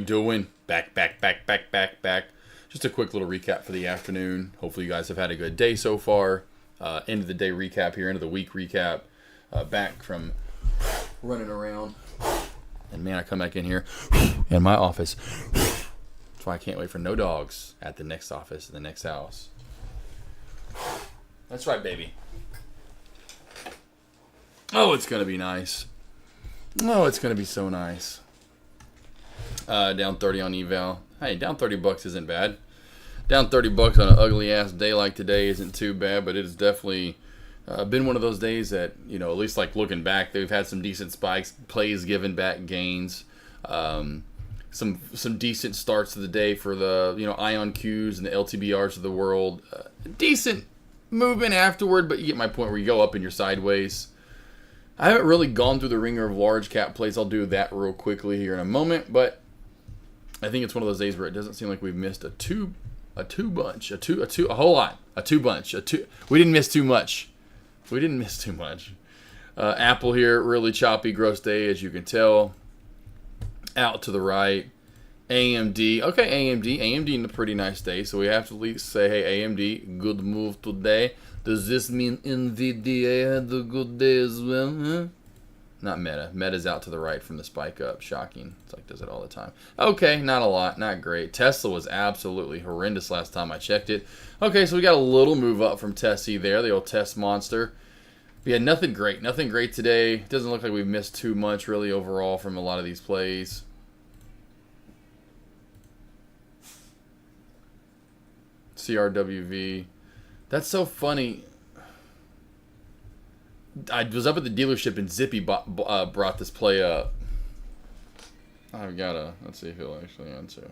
doing? Back. Just a quick little recap for the afternoon. Hopefully you guys have had a good day so far. End of the day recap here, end of the week recap. Back from running around. And man, I come back in here in my office. That's why I can't wait for no dogs at the next office, the next house. That's right, baby. Oh, it's going to be nice. Oh, it's going to be so nice. Down 30 on eval. Hey, down $30 isn't bad. Down $30 on an ugly ass day like today isn't too bad, but it has definitely been one of those days that, you know, at least like looking back, they've had some decent spikes, plays giving back gains, some decent starts of the day for the, you know, Ion Qs and the LTBRs of the world. Decent movement afterward, but you get my point where you go up and you're sideways. I haven't really gone through the ringer of large cap plays. I'll do that real quickly here in a moment, but I think it's one of those days where it doesn't seem like we've missed a two bunch. We didn't miss too much. Apple here, really choppy gross day, as you can tell. Out to the right. AMD. Okay, AMD in a pretty nice day, so we have to at least say, hey, AMD, good move today. Does this mean NVIDIA had a good day as well? Huh? Not Meta. Meta's out to the right from the spike up. Shocking. It's like does it all the time. Okay, not a lot. Not great. Tesla was absolutely horrendous last time I checked it. Okay, so we got a little move up from Tessie there, the old test monster. But yeah, nothing great. Nothing great today. Doesn't look like we've missed too much really overall from a lot of these plays. CRWV. That's so funny. I was up at the dealership and Zippy brought this play up. I've got to, let's see if he'll actually answer.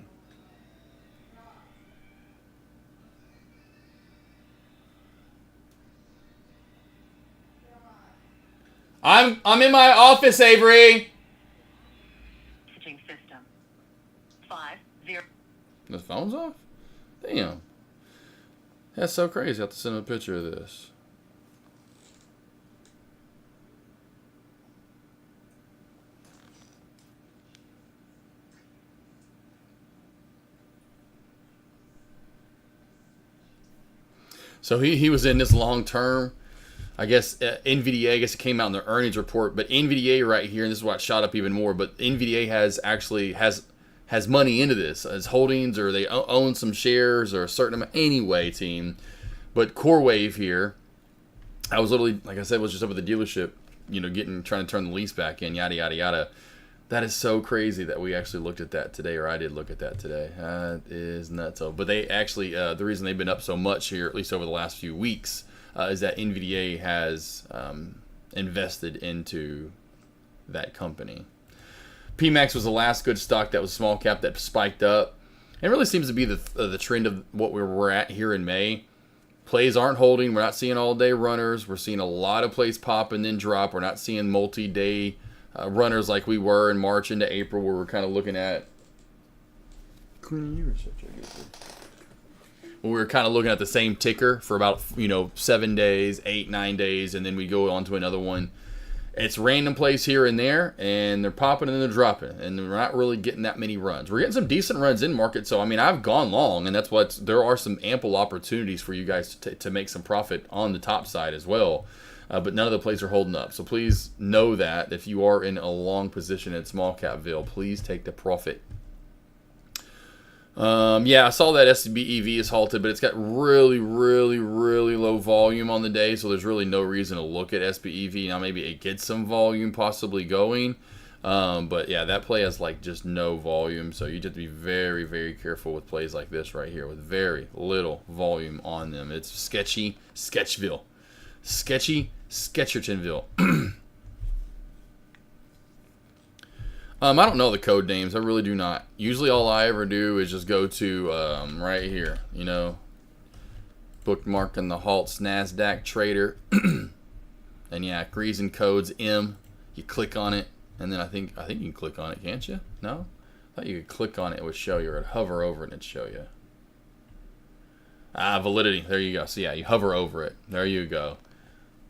I'm in my office, Avery. Messaging system. 50. The phone's off? Damn. That's so crazy. I have to send him a picture of this. So he was in this long term. I guess NVDA, I guess it came out in the earnings report, but NVDA right here, and this is why it shot up even more, but NVDA has money into this as holdings, or they own some shares or a certain amount. Anyway, team. But CoreWave here, I was literally, like I said, was just up at the dealership, you know, trying to turn the lease back in, yada, yada, yada. That is so crazy that we actually looked at that today, or I did look at that today. That is nuts. But they actually, the reason they've been up so much here, at least over the last few weeks, is that NVDA has invested into that company. PMAX was the last good stock that was small cap that spiked up. It really seems to be the trend of what we're at here in May. Plays aren't holding. We're not seeing all-day runners. We're seeing a lot of plays pop and then drop. We're not seeing multi-day runners like we were in March into April, where we're kind of looking at. We were kind of looking at the same ticker for about 7 days, 8, 9 days, and then we go on to another one. It's random plays here and there, and they're popping and they're dropping, and we're not really getting that many runs. We're getting some decent runs in market, so I mean I've gone long, and there are some ample opportunities for you guys to make some profit on the top side as well. But none of the plays are holding up. So please know that if you are in a long position in small capville, please take the profit. Yeah, I saw that SBEV is halted, but it's got really, really, really low volume on the day, so there's really no reason to look at SBEV. Now maybe it gets some volume possibly going, but yeah, that play has like just no volume, so you just have to be very, very careful with plays like this right here with very little volume on them. It's sketchy, Sketchville. Sketchy, Sketchertonville. I don't know the code names. I really do not. Usually all I ever do is just go to right here, bookmarking the Halts NASDAQ trader. And yeah, reason codes M. You click on it, and then I think you can click on it, can't you? No? I thought you could click on it, it would show you, or it'd hover over it and it'd show you. Validity. There you go. So yeah, you hover over it. There you go.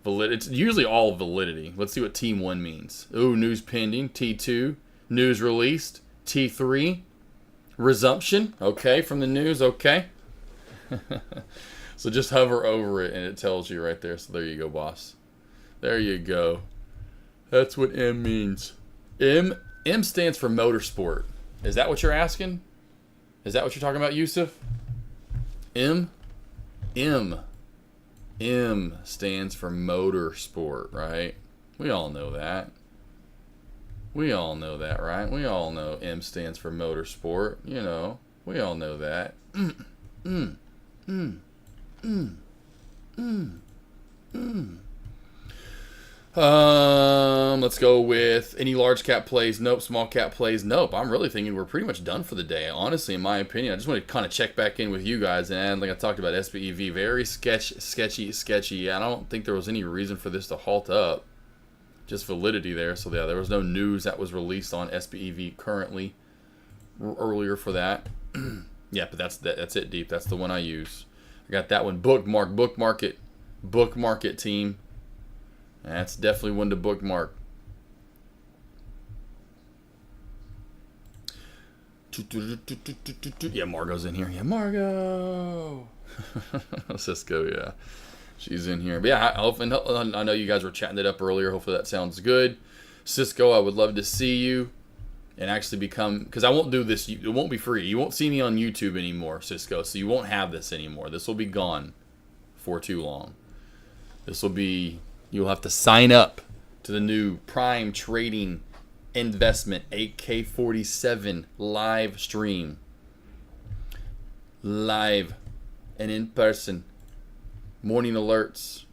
It's usually all validity. Let's see what Team 1 means. Ooh, news pending. T2. News released. T3. Resumption, okay, from the news, okay. So just hover over it and it tells you right there. So there you go, boss. There you go. That's what M means. M stands for motorsport. Is that what you're asking? Is that what you're talking about, Yusuf? M stands for motorsport, right? We all know that. We all know that, right? We all know M stands for motorsport. You know, we all know that. Let's go with any large cap plays. Nope. Small cap plays. Nope. I'm really thinking we're pretty much done for the day. Honestly, in my opinion, I just want to kind of check back in with you guys. And like I talked about, SPEV, very sketchy. I don't think there was any reason for this to halt up. Just validity there. So yeah, there was no news that was released on SPEV currently earlier for that. Yeah, but that's it, Deep. That's the one I use. I got that one bookmark it, team. That's definitely one to bookmark. Yeah, Margot's in here. Yeah, Margot. Cisco, yeah. She's in here. But yeah, I know you guys were chatting it up earlier. Hopefully that sounds good. Cisco, I would love to see you and actually become, because I won't do this. It won't be free. You won't see me on YouTube anymore, Cisco. So you won't have this anymore. This will be gone for too long. This will be, you'll have to sign up to the new Prime Trading investment AK47 live stream. Live and in person. Morning alerts,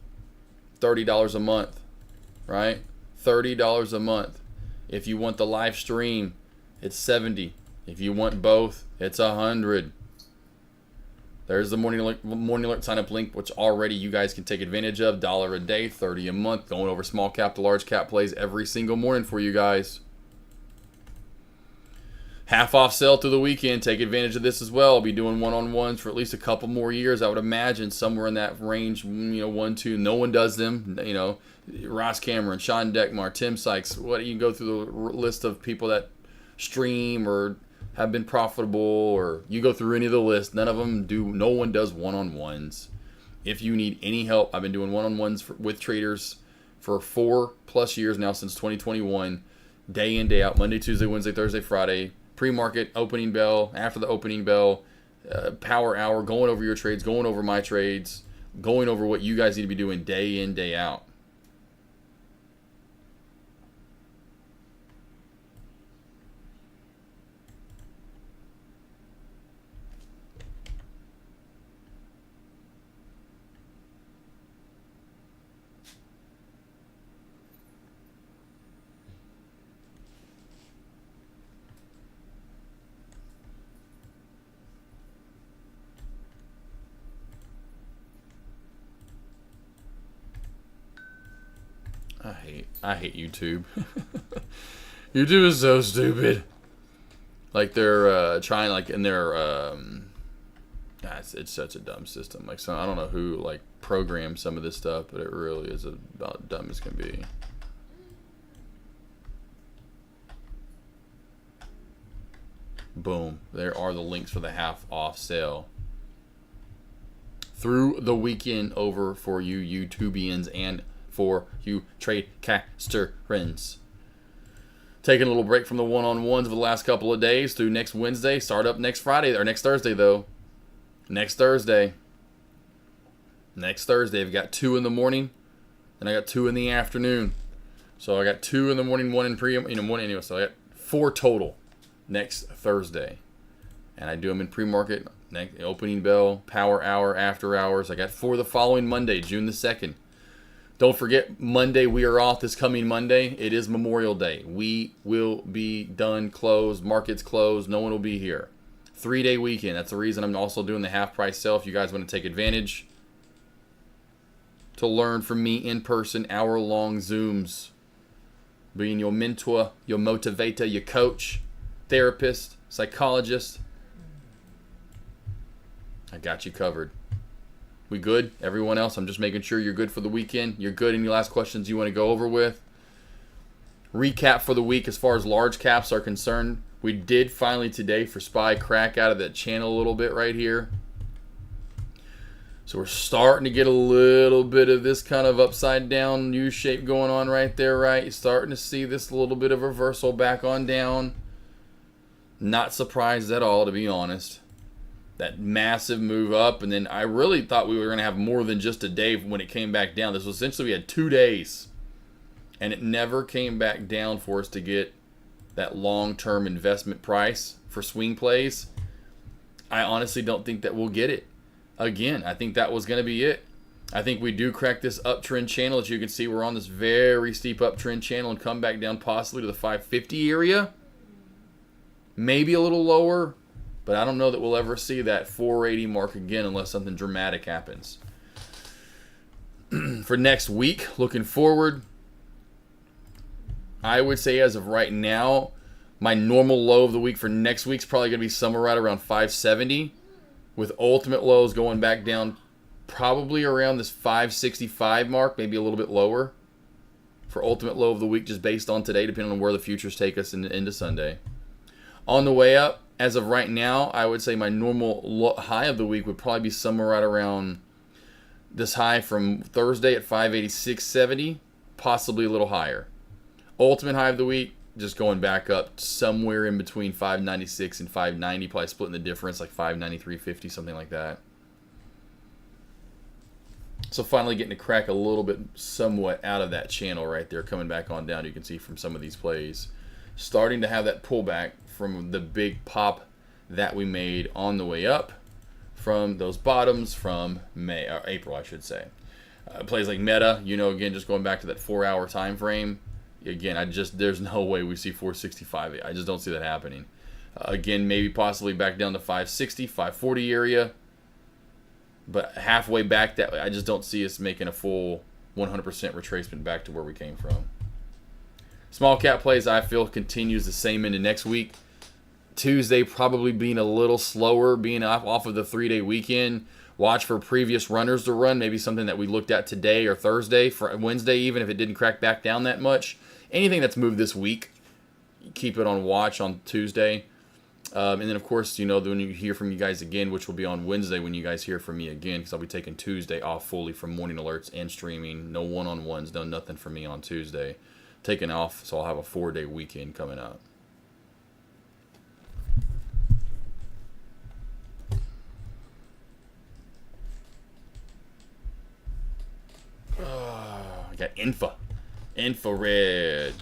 $30 a month, right? $30 a month. If you want the live stream, it's $70. If you want both, it's $100. There's the morning alert sign up link, which already you guys can take advantage of. $1 a day, $30 a month. Going over small cap to large cap plays every single morning for you guys. Half off sale through the weekend. Take advantage of this as well. I'll be doing one-on-ones for at least a couple more years. I would imagine somewhere in that range, 1, 2. No one does them. Ross Cameron, Sean Deckmar, Tim Sykes. You can go through the list of people that stream or have been profitable, or you go through any of the list. None of them do. No one does one-on-ones. If you need any help, I've been doing one-on-ones with traders for 4+ years now, since 2021. Day in, day out. Monday, Tuesday, Wednesday, Thursday, Friday. Pre-market, opening bell, after the opening bell, power hour, going over your trades, going over my trades, going over what you guys need to be doing day in, day out. I hate YouTube. YouTube is so stupid. Like they're trying, like in their it's such a dumb system. Like, so I don't know who like programmed some of this stuff, but it really is about dumb as can be. Boom. There are the links for the half off sale through the weekend over for you YouTubians and for you trade caster friends. Taking a little break from the one-on-ones of the last couple of days through next Wednesday. Start up next Friday, or next Thursday though. Next Thursday. I've got 2 in the morning, and I got 2 in the afternoon. So I got 2 in the morning, 1 in one anyway. So I got 4 total next Thursday, and I do them in pre-market, opening bell, power hour, after hours. I got 4 the following Monday, June the 2nd. Don't forget, Monday, we are off this coming Monday. It is Memorial Day. We will be done, closed, markets closed. No one will be here. 3-day weekend. That's the reason I'm also doing the half price sale. If you guys want to take advantage to learn from me in person, hour-long Zooms. Being your mentor, your motivator, your coach, therapist, psychologist. I got you covered. We good? Everyone else, I'm just making sure you're good for the weekend. You're good. Any last questions you want to go over with? Recap for the week as far as large caps are concerned. We did finally today for SPY crack out of that channel a little bit right here. So we're starting to get a little bit of this kind of upside down U shape going on right there, right? You're starting to see this little bit of reversal back on down. Not surprised at all, to be honest. That massive move up, and then I really thought we were going to have more than just a day when it came back down. This was essentially, we had 2 days, and it never came back down for us to get that long-term investment price for swing plays. I honestly don't think that we'll get it. Again, I think that was going to be it. I think we do crack this uptrend channel. As you can see, we're on this very steep uptrend channel and come back down possibly to the 550 area. Maybe a little lower, but I don't know that we'll ever see that 480 mark again unless something dramatic happens. For next week, looking forward, I would say as of right now, my normal low of the week for next week's probably going to be somewhere right around 570, with ultimate lows going back down probably around this 565 mark, maybe a little bit lower for ultimate low of the week just based on today, depending on where the futures take us into Sunday. On the way up, as of right now, I would say my normal high of the week would probably be somewhere right around this high from Thursday at 586.70, possibly a little higher. Ultimate high of the week, just going back up somewhere in between 596 and 590, probably splitting the difference like 593.50, something like that. So finally getting to crack a little bit somewhat out of that channel right there, coming back on down. You can see from some of these plays starting to have that pullback from the big pop that we made on the way up from those bottoms from May or April, I should say. Plays like Meta, you know, again, just going back to that 4-hour time frame. Again, there's no way we see 465. I just don't see that happening. Again, maybe possibly back down to 560, 540 area. But halfway back that way, I just don't see us making a full 100% retracement back to where we came from. Small cap plays, I feel, continues the same into next week. Tuesday probably being a little slower, being off of the 3-day weekend. Watch for previous runners to run, maybe something that we looked at today or Thursday, for Wednesday, even if it didn't crack back down that much. Anything that's moved this week, keep it on watch on Tuesday. And then, of course, you know, when you hear from you guys again, which will be on Wednesday when you guys hear from me again, because I'll be taking Tuesday off fully from morning alerts and streaming. No one-on-ones, no nothing for me on Tuesday. Taking off, so I'll have a 4-day weekend coming up. I got infrared.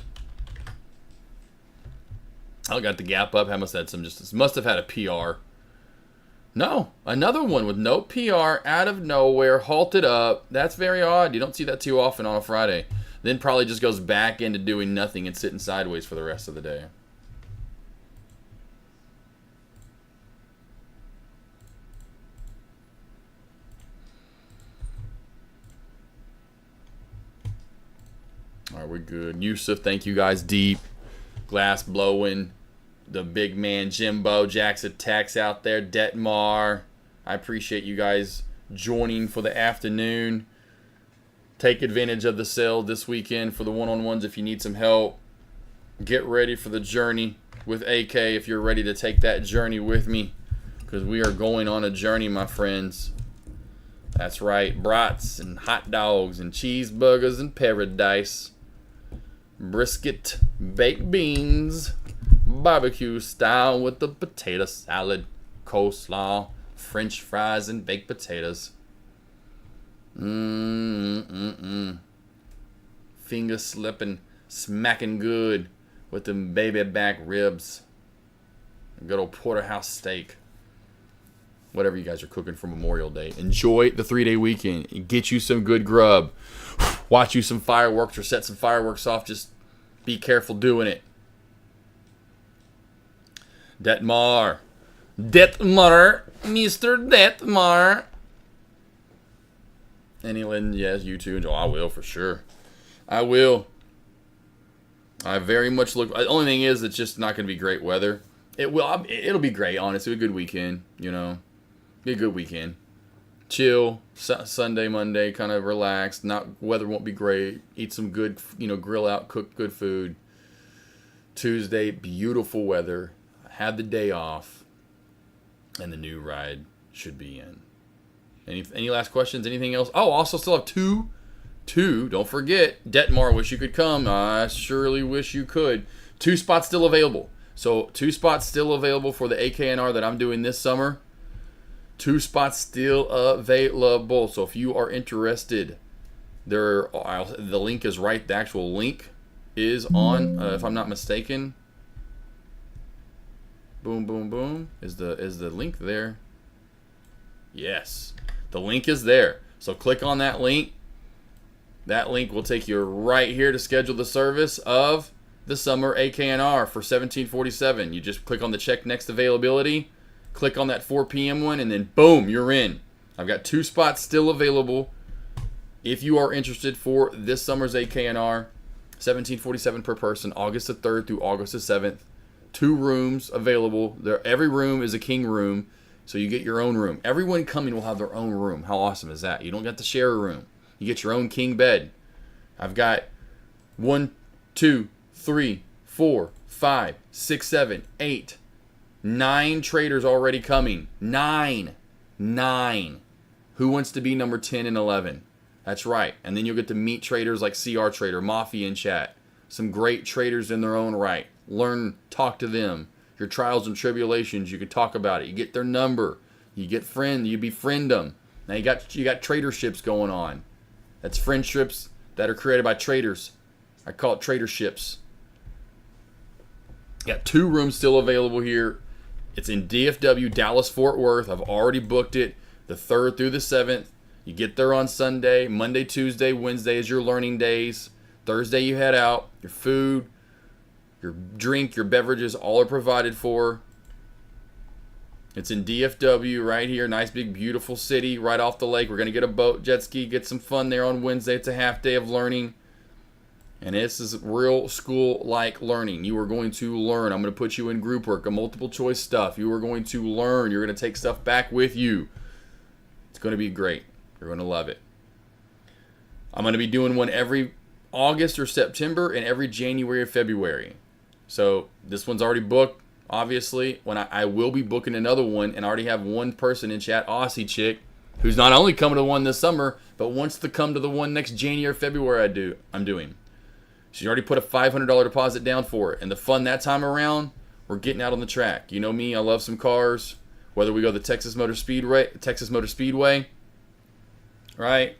I got the gap up. I must have had must have had a PR. No, another one with no PR out of nowhere, halted up. That's very odd. You don't see that too often on a Friday. Then probably just goes back into doing nothing and sitting sideways for the rest of the day. All right, we're good. Yusuf, thank you guys. Deep, glass blowing, the big man Jimbo, Jackson Tax out there, Detmar. I appreciate you guys joining for the afternoon. Take advantage of the sale this weekend for the one-on-ones if you need some help. Get ready for the journey with AK if you're ready to take that journey with me, because we are going on a journey, my friends. That's right, brats and hot dogs and cheeseburgers and paradise. Brisket, baked beans, barbecue style with the potato salad, coleslaw, French fries, and baked potatoes. Finger slipping, smacking good with them baby back ribs. Good old porterhouse steak. Whatever you guys are cooking for Memorial Day. Enjoy the 3-day weekend. Get you some good grub. Watch you some fireworks or set some fireworks off. Just be careful doing it. Detmar. Mr. Detmar. Anyone? Yes, you too. Oh, I will for sure. I will. I very much look. The only thing is, it's just not going to be great weather. It'll be great, honestly. A good weekend, you know. Be a good weekend. Chill. Sunday, Monday, kind of relaxed. Weather won't be great. Eat some good, grill out, cook good food. Tuesday, beautiful weather. had the day off, and the new ride should be in. Any last questions? Anything else? Oh, also still have two. Don't forget, Detmar, wish you could come. I surely wish you could. 2 spots still available. So 2 spots still available for the AKNR that I'm doing this summer. 2 spots still available. So if you are interested, the link is right. The actual link is on, if I'm not mistaken. Boom, boom, boom. Is the link there? Yes. The link is there. So click on that link. That link will take you right here to schedule the service of the summer AKNR for 1747. You just click on the check next availability, click on that 4 p.m. one, and then boom, you're in. I've got 2 spots still available. If you are interested for this summer's AKNR, 1747 per person, August the 3rd through August the 7th. 2 rooms available. Every room is a king room, so you get your own room. Everyone coming will have their own room. How awesome is that? You don't get to share a room. You get your own king bed. I've got 1, 2, 3, 4, 5, 6, 7, 8, 9 traders already coming. 9. Who wants to be number 10 and 11? That's right. And then you'll get to meet traders like CR Trader, Mafia in chat. Some great traders in their own right. Learn, talk to them. Your trials and tribulations, you can talk about it. You get their number. You befriend them. Now you got traderships going on. That's friendships that are created by traders. I call it traderships. Got 2 rooms still available here. It's in DFW, Dallas, Fort Worth. I've already booked it. The 3rd through the 7th. You get there on Sunday. Monday, Tuesday, Wednesday is your learning days. Thursday you head out. Your food, your drink, your beverages, all are provided for. It's in DFW right here. Nice, big, beautiful city right off the lake. We're going to get a boat, jet ski, get some fun there on Wednesday. It's a half day of learning. And this is real school-like learning. You are going to learn. I'm going to put you in group work, a multiple choice stuff. You are going to learn. You're going to take stuff back with you. It's going to be great. You're going to love it. I'm going to be doing one every August or September and every January or February. So this one's already booked. Obviously, when I will be booking another one, and I already have one person in chat, Aussie chick, who's not only coming to one this summer, but wants to come to the one next January, February I'm doing. She's already put a $500 deposit down for it. And the fun that time around, we're getting out on the track. You know me, I love some cars. Whether we go to the Texas Motor Speedway, right?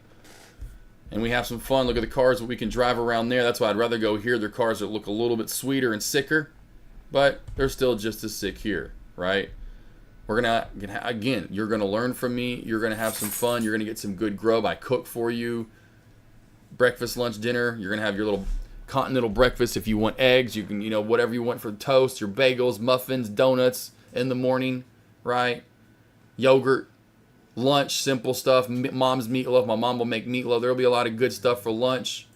And we have some fun. Look at the cars that we can drive around there. That's why I'd rather go here. They're cars that look a little bit sweeter and sicker, but they're still just as sick here, right? We're gonna again, you're gonna learn from me. You're gonna have some fun. You're gonna get some good grub. I cook for you. Breakfast, lunch, dinner. You're gonna have your little continental breakfast. If you want eggs, you can, whatever you want for toast, your bagels, muffins, donuts in the morning, right? Yogurt. Lunch, simple stuff. Mom's meatloaf. My mom will make meatloaf. There'll be a lot of good stuff for lunch.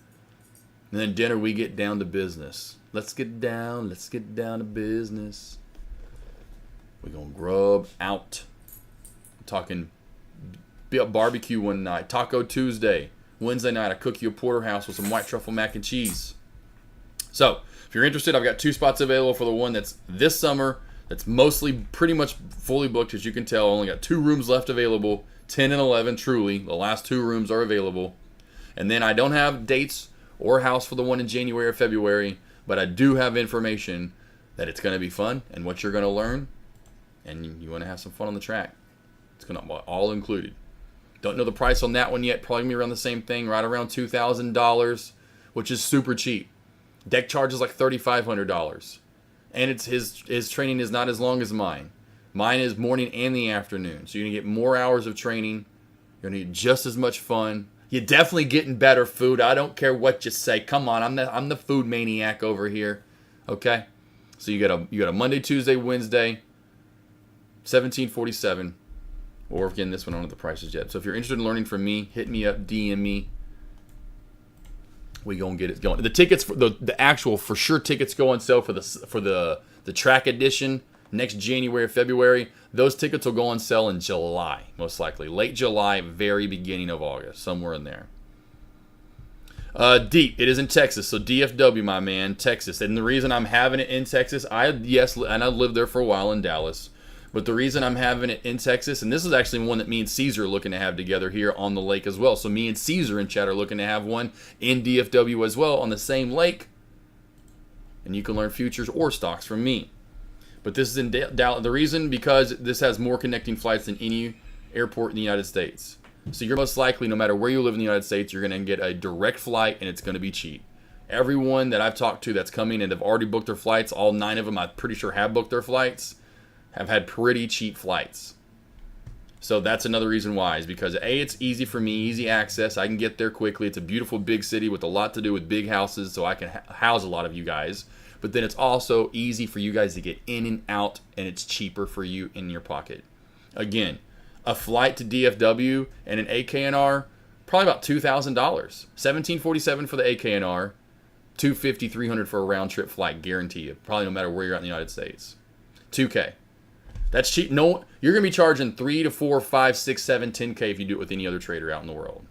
And then dinner, we get down to business. Let's get down to business. We're going to grub out. I'm talking barbecue one night. Taco Tuesday. Wednesday night, I cook you a porterhouse with some white truffle mac and cheese. So, if you're interested, I've got 2 spots available for the one that's this summer. That's mostly pretty much fully booked, as you can tell. Only got 2 rooms left available. 10 and 11, truly. The last 2 rooms are available. And then I don't have dates or house for the one in January or February, but I do have information that it's going to be fun and what you're going to learn. And you want to have some fun on the track. It's going to be all included. Don't know the price on that one yet. Probably going to be around the same thing, right around $2,000, which is super cheap. Deck charge is like $3,500. And it's his training is not as long as mine. Mine is morning and the afternoon. So you're going to get more hours of training. You're going to get just as much fun. You're definitely getting better food. I don't care what you say. Come on, I'm the food maniac over here. Okay? So you got a Monday, Tuesday, Wednesday, 1747. Or again, this one I don't know the prices yet. So if you're interested in learning from me, hit me up, DM me. We gonna get it going. The tickets for the actual for sure tickets go on sale for the track edition next January or February. Those tickets will go on sale in July, most likely late July, very beginning of August, somewhere in there. Deep. It is in Texas, so DFW, my man, Texas. And the reason I'm having it in Texas, and I lived there for a while in Dallas. But the reason I'm having it in Texas, and this is actually one that me and Caesar are looking to have together here on the lake as well. So me and Caesar in chat are looking to have one in DFW as well on the same lake. And you can learn futures or stocks from me. But this is in Dallas. The reason, because this has more connecting flights than any airport in the United States. So you're most likely, no matter where you live in the United States, you're going to get a direct flight, and it's going to be cheap. Everyone that I've talked to that's coming and have already booked their flights, all 9 of them I'm pretty sure have booked their flights, have had pretty cheap flights. So that's another reason why, is because A, it's easy for me, easy access. I can get there quickly. It's a beautiful big city with a lot to do with big houses, so I can house a lot of you guys. But then it's also easy for you guys to get in and out, and it's cheaper for you in your pocket. Again, a flight to DFW and an AKNR, probably about $2,000. $1,747 for the AKNR, $250, $300 for a round trip flight, guarantee you. Probably no matter where you're at in the United States. $2K. That's cheap. No, you're gonna be charging 3 to 4, 5, 6, 7, 10K if you do it with any other trader out in the world.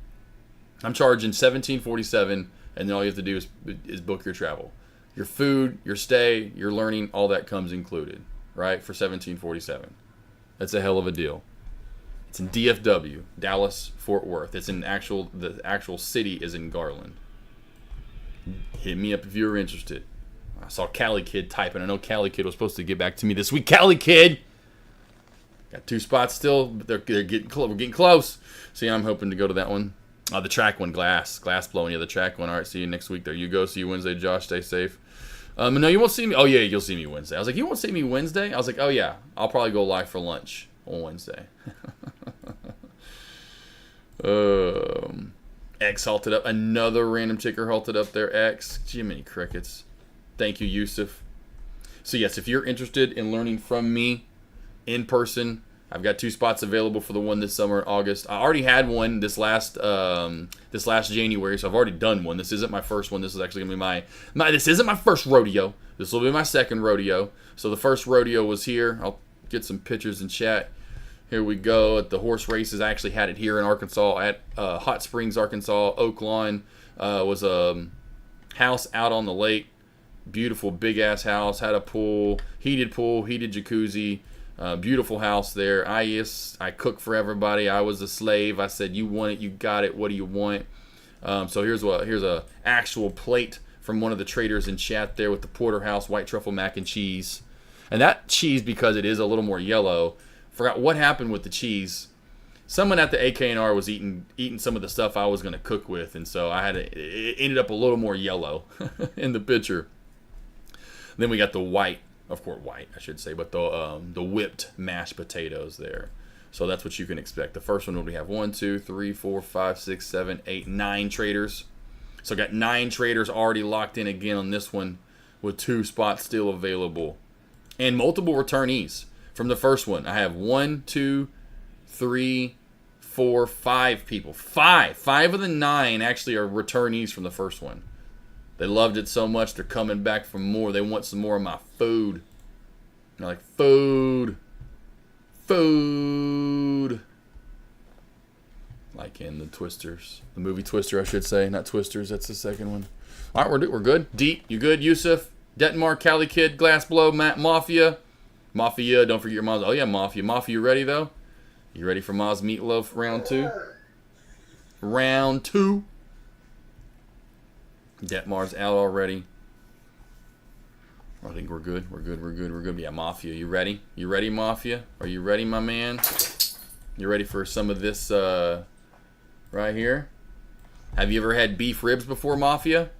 I'm charging $1,747, and then all you have to do is book your travel. Your food, your stay, your learning, all that comes included, right? For $1,747. That's a hell of a deal. It's in DFW, Dallas, Fort Worth. It's in the actual city is in Garland. Hit me up if you're interested. I saw Cali Kid typing. I know Cali Kid was supposed to get back to me this week. Cali Kid! Got 2 spots still, but they're getting close. We're getting close. So yeah, I'm hoping to go to that one. The track one, glass blowing. Yeah, the track one. All right, see you next week. There you go. See you Wednesday, Josh. Stay safe. No, you won't see me. Oh yeah, you'll see me Wednesday. I was like, you won't see me Wednesday? I was like, oh yeah, I'll probably go live for lunch on Wednesday. X halted up. Another random ticker halted up there. X. Jiminy crickets. Thank you, Yusuf. So yes, if you're interested in learning from me in person, I've got 2 spots available for the one this summer in August. I already had one this last January, so I've already done one. This isn't my first one. This is actually gonna be my this isn't my first rodeo. This will be my second rodeo. So the first rodeo was here. I'll get some pictures in chat. Here we go at the horse races. I actually had it here in Arkansas at Hot Springs, Arkansas. Oak Lawn was a house out on the lake. Beautiful big ass house. Had a pool, heated jacuzzi. Beautiful house there. I cook for everybody. I was a slave. I said, you want it, you got it. What do you want? So here's a actual plate from one of the traders in chat there with the porterhouse white truffle mac and cheese. And that cheese, because it is a little more yellow, forgot what happened with the cheese. Someone at the AKNR was eating some of the stuff I was going to cook with, and so it ended up a little more yellow in the picture. Then we got the white, of course white I should say, but the whipped mashed potatoes there. So that's what you can expect. The first one, we have 1, 2, 3, 4, 5, 6, 7, 8, 9 traders. So I got 9 traders already locked in again on this one, with 2 spots still available, and multiple returnees from the first one. I have 1, 2, 3, 4, 5 people. 5 of the 9 actually are returnees from the first one. They loved it so much, they're coming back for more. They want some more of my food. They're like, food. Like in the Twisters. The movie Twister, I should say. Not Twisters, that's the second one. All right, we're good. Deep, you good, Yusuf? Detmar, Cali Kid, Glassblow, Matt, Mafia. Mafia, don't forget your Maz. Oh yeah, Mafia. Mafia, you ready though? You ready for Maz Meatloaf round 2? Round 2. Detmar's out already. I think we're good. We're good. Yeah, Mafia, you ready? You ready, Mafia? Are you ready, my man? You ready for some of this right here? Have you ever had beef ribs before, Mafia?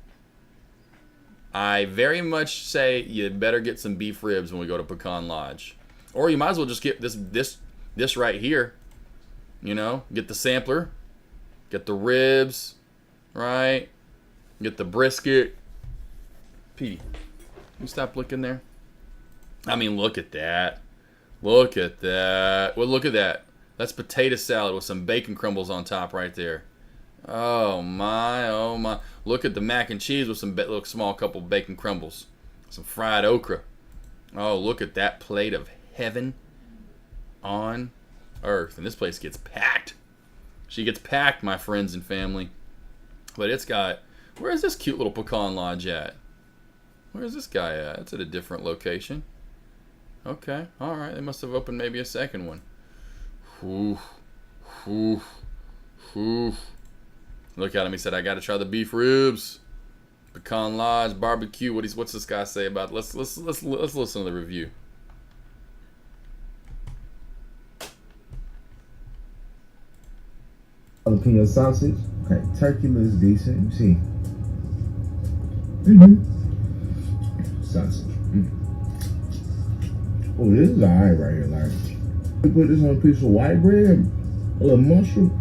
I very much say you better get some beef ribs when we go to Pecan Lodge. Or you might as well just get this right here. You know, get the sampler, get the ribs, right? Get the brisket. Petey, you stop looking there? I mean, look at that. Look at that. Well, look at that. That's potato salad with some bacon crumbles on top right there. Oh my, oh my. Look at the mac and cheese with some little small couple bacon crumbles. Some fried okra. Oh, look at that plate of heaven on earth. And this place gets packed. She gets packed, my friends and family. But it's got, Where is this cute little pecan lodge at? Where is this guy at? It's at a different location. Okay, alright. They must have opened maybe a second one. Whew. Whew. Whew. Look at him. He said, I gotta try the beef ribs. Pecan Lodge, barbecue. What's this guy say about it? Let's listen to the review. Jalapeno sausage. Okay, turkey looks decent. You see. Sausage. Oh, this is alright right here. Like, we put this on a piece of white bread, a little mushroom.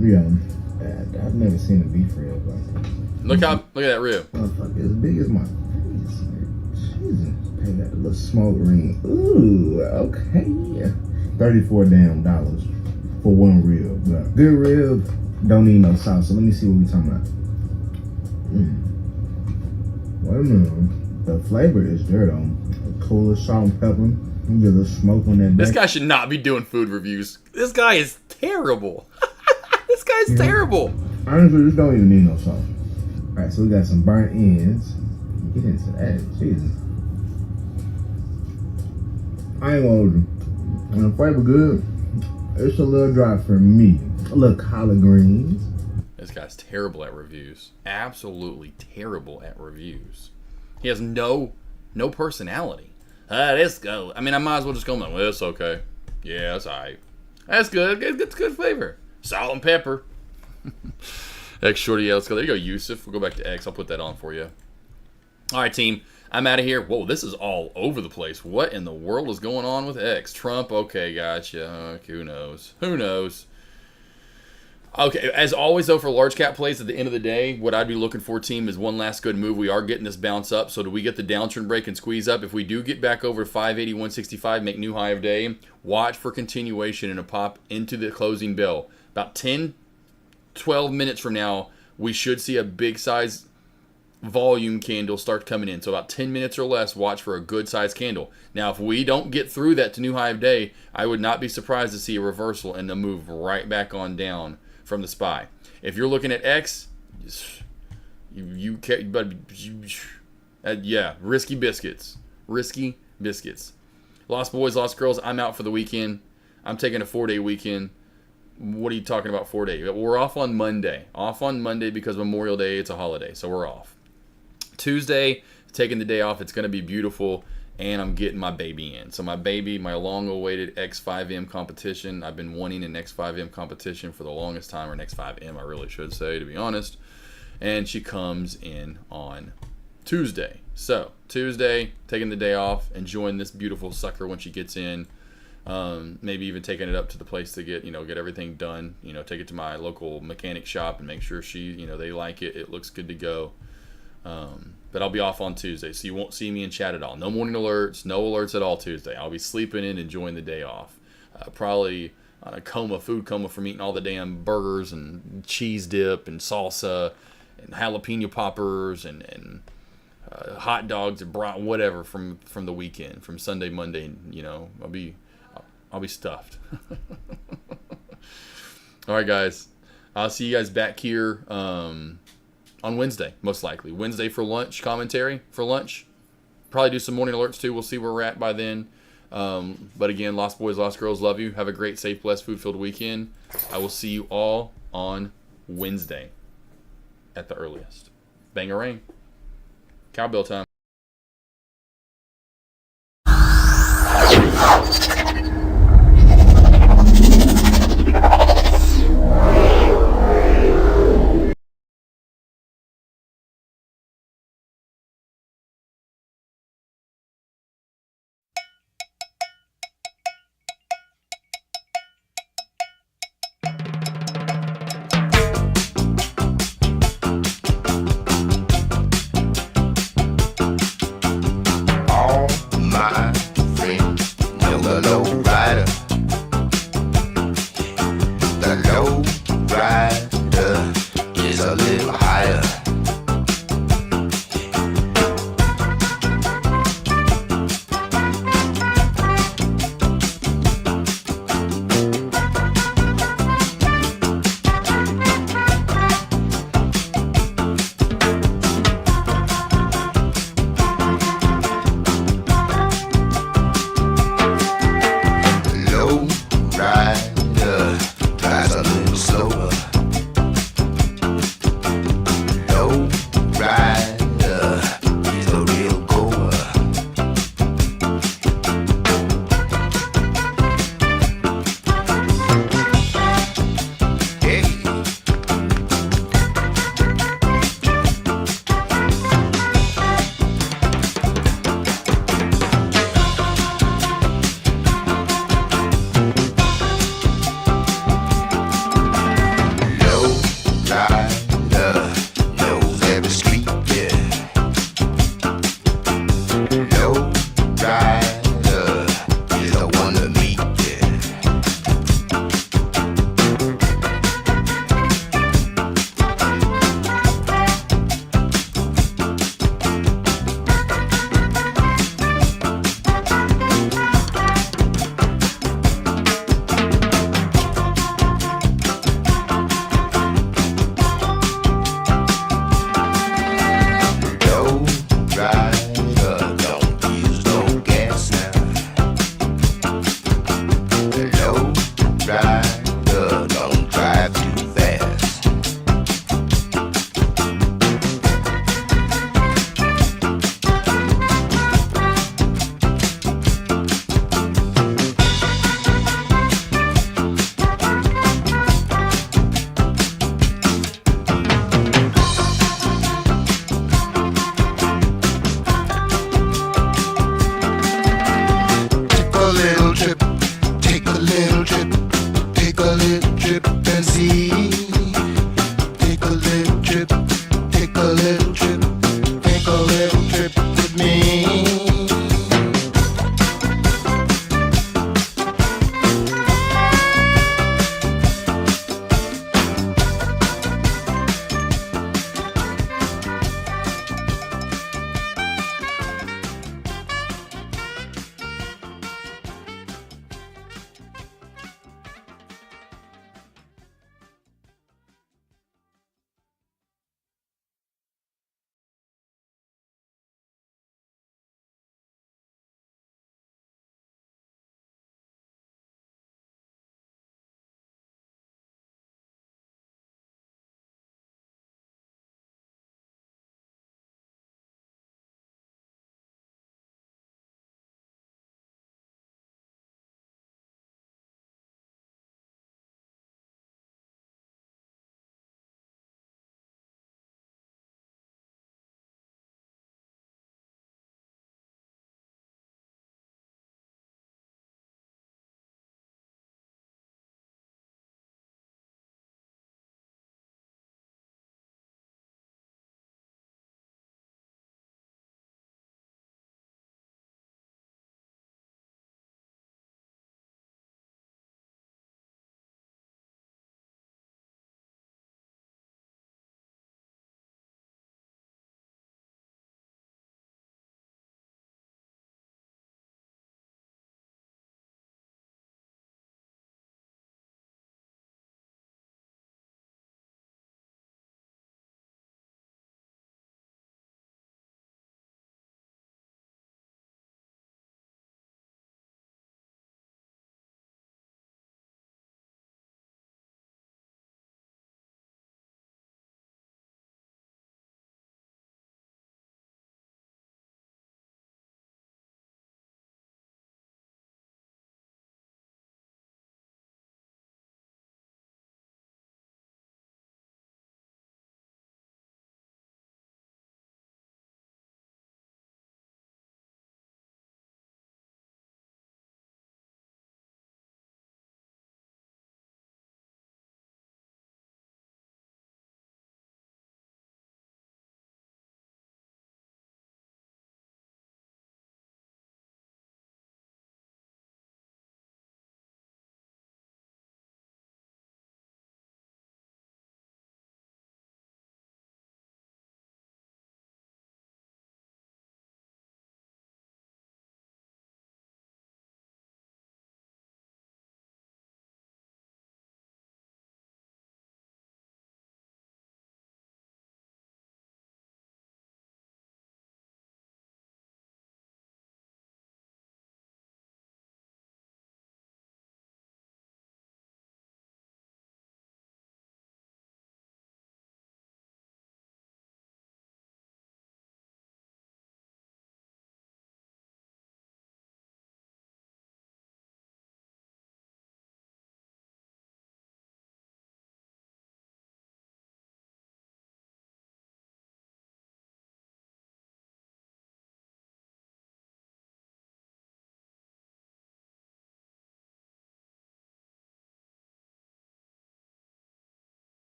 Yeah, I've never seen a beef rib like this. Look at that rib. Motherfucker, as big as my face. Jesus, pay that a little smoke ring. Ooh, okay. $34 damn for one rib. But good rib, don't need no sauce. So let me see what we talking about. Wait a minute. The flavor is there though. A cooler salt and pepper. You get a little smoke on that. This guy should not be doing food reviews. This guy is terrible. This guy's terrible. Honestly, this don't even need no sauce. Alright, so we got some burnt ends. Get into that. Jesus. I ain't gonna hold you. When the flavor good, it's a little dry for me. A little collard greens. This guy's terrible at reviews. Absolutely terrible at reviews. He has no personality. Let's go. I mean, I might as well just go, well, it's okay. Yeah, that's alright. That's good. It's good flavor. Salt and pepper. X Shorty, yeah, let's go. There you go, Yusuf. We'll go back to X. I'll put that on for you. All right, team. I'm out of here. Whoa, this is all over the place. What in the world is going on with X? Trump, okay, gotcha. Okay, who knows? Who knows? Okay, as always, though, for large cap plays at the end of the day, what I'd be looking for, team, is one last good move. We are getting this bounce up, so do we get the downtrend break and squeeze up? If we do get back over 580, 165, make new high of day, watch for continuation and a pop into the closing bell. About 10, 12 minutes from now, we should see a big size volume candle start coming in. So about 10 minutes or less, watch for a good size candle. Now, if we don't get through that to new high of day, I would not be surprised to see a reversal and a move right back on down from the SPY. If you're looking at X, yeah, risky biscuits. Risky biscuits. Lost boys, lost girls, I'm out for the weekend. I'm taking a 4-day weekend. What are you talking about 4 days? We're off on Monday. Off on Monday because Memorial Day, it's a holiday, so we're off. Tuesday, taking the day off. It's going to be beautiful, and I'm getting my baby in. So my baby, my long-awaited X5M competition. I've been wanting an X5M competition for the longest time, or an X5M, I really should say, to be honest. And she comes in on Tuesday. So Tuesday, taking the day off, enjoying this beautiful sucker when she gets in. Maybe even taking it up to the place to get everything done, take it to my local mechanic shop and make sure they like it. It looks good to go. But I'll be off on Tuesday, so you won't see me in chat at all. No morning alerts, no alerts at all Tuesday. I'll be sleeping in, enjoying the day off. Probably on a food coma from eating all the damn burgers and cheese dip and salsa and jalapeno poppers and hot dogs and whatever from the weekend, from Sunday, Monday. I'll be stuffed. All right, guys. I'll see you guys back here on Wednesday, most likely. Wednesday for lunch, commentary for lunch. Probably do some morning alerts, too. We'll see where we're at by then. But again, lost boys, lost girls, love you. Have a great, safe, blessed, food-filled weekend. I will see you all on Wednesday at the earliest. Bang-a-rang. Cowbell time.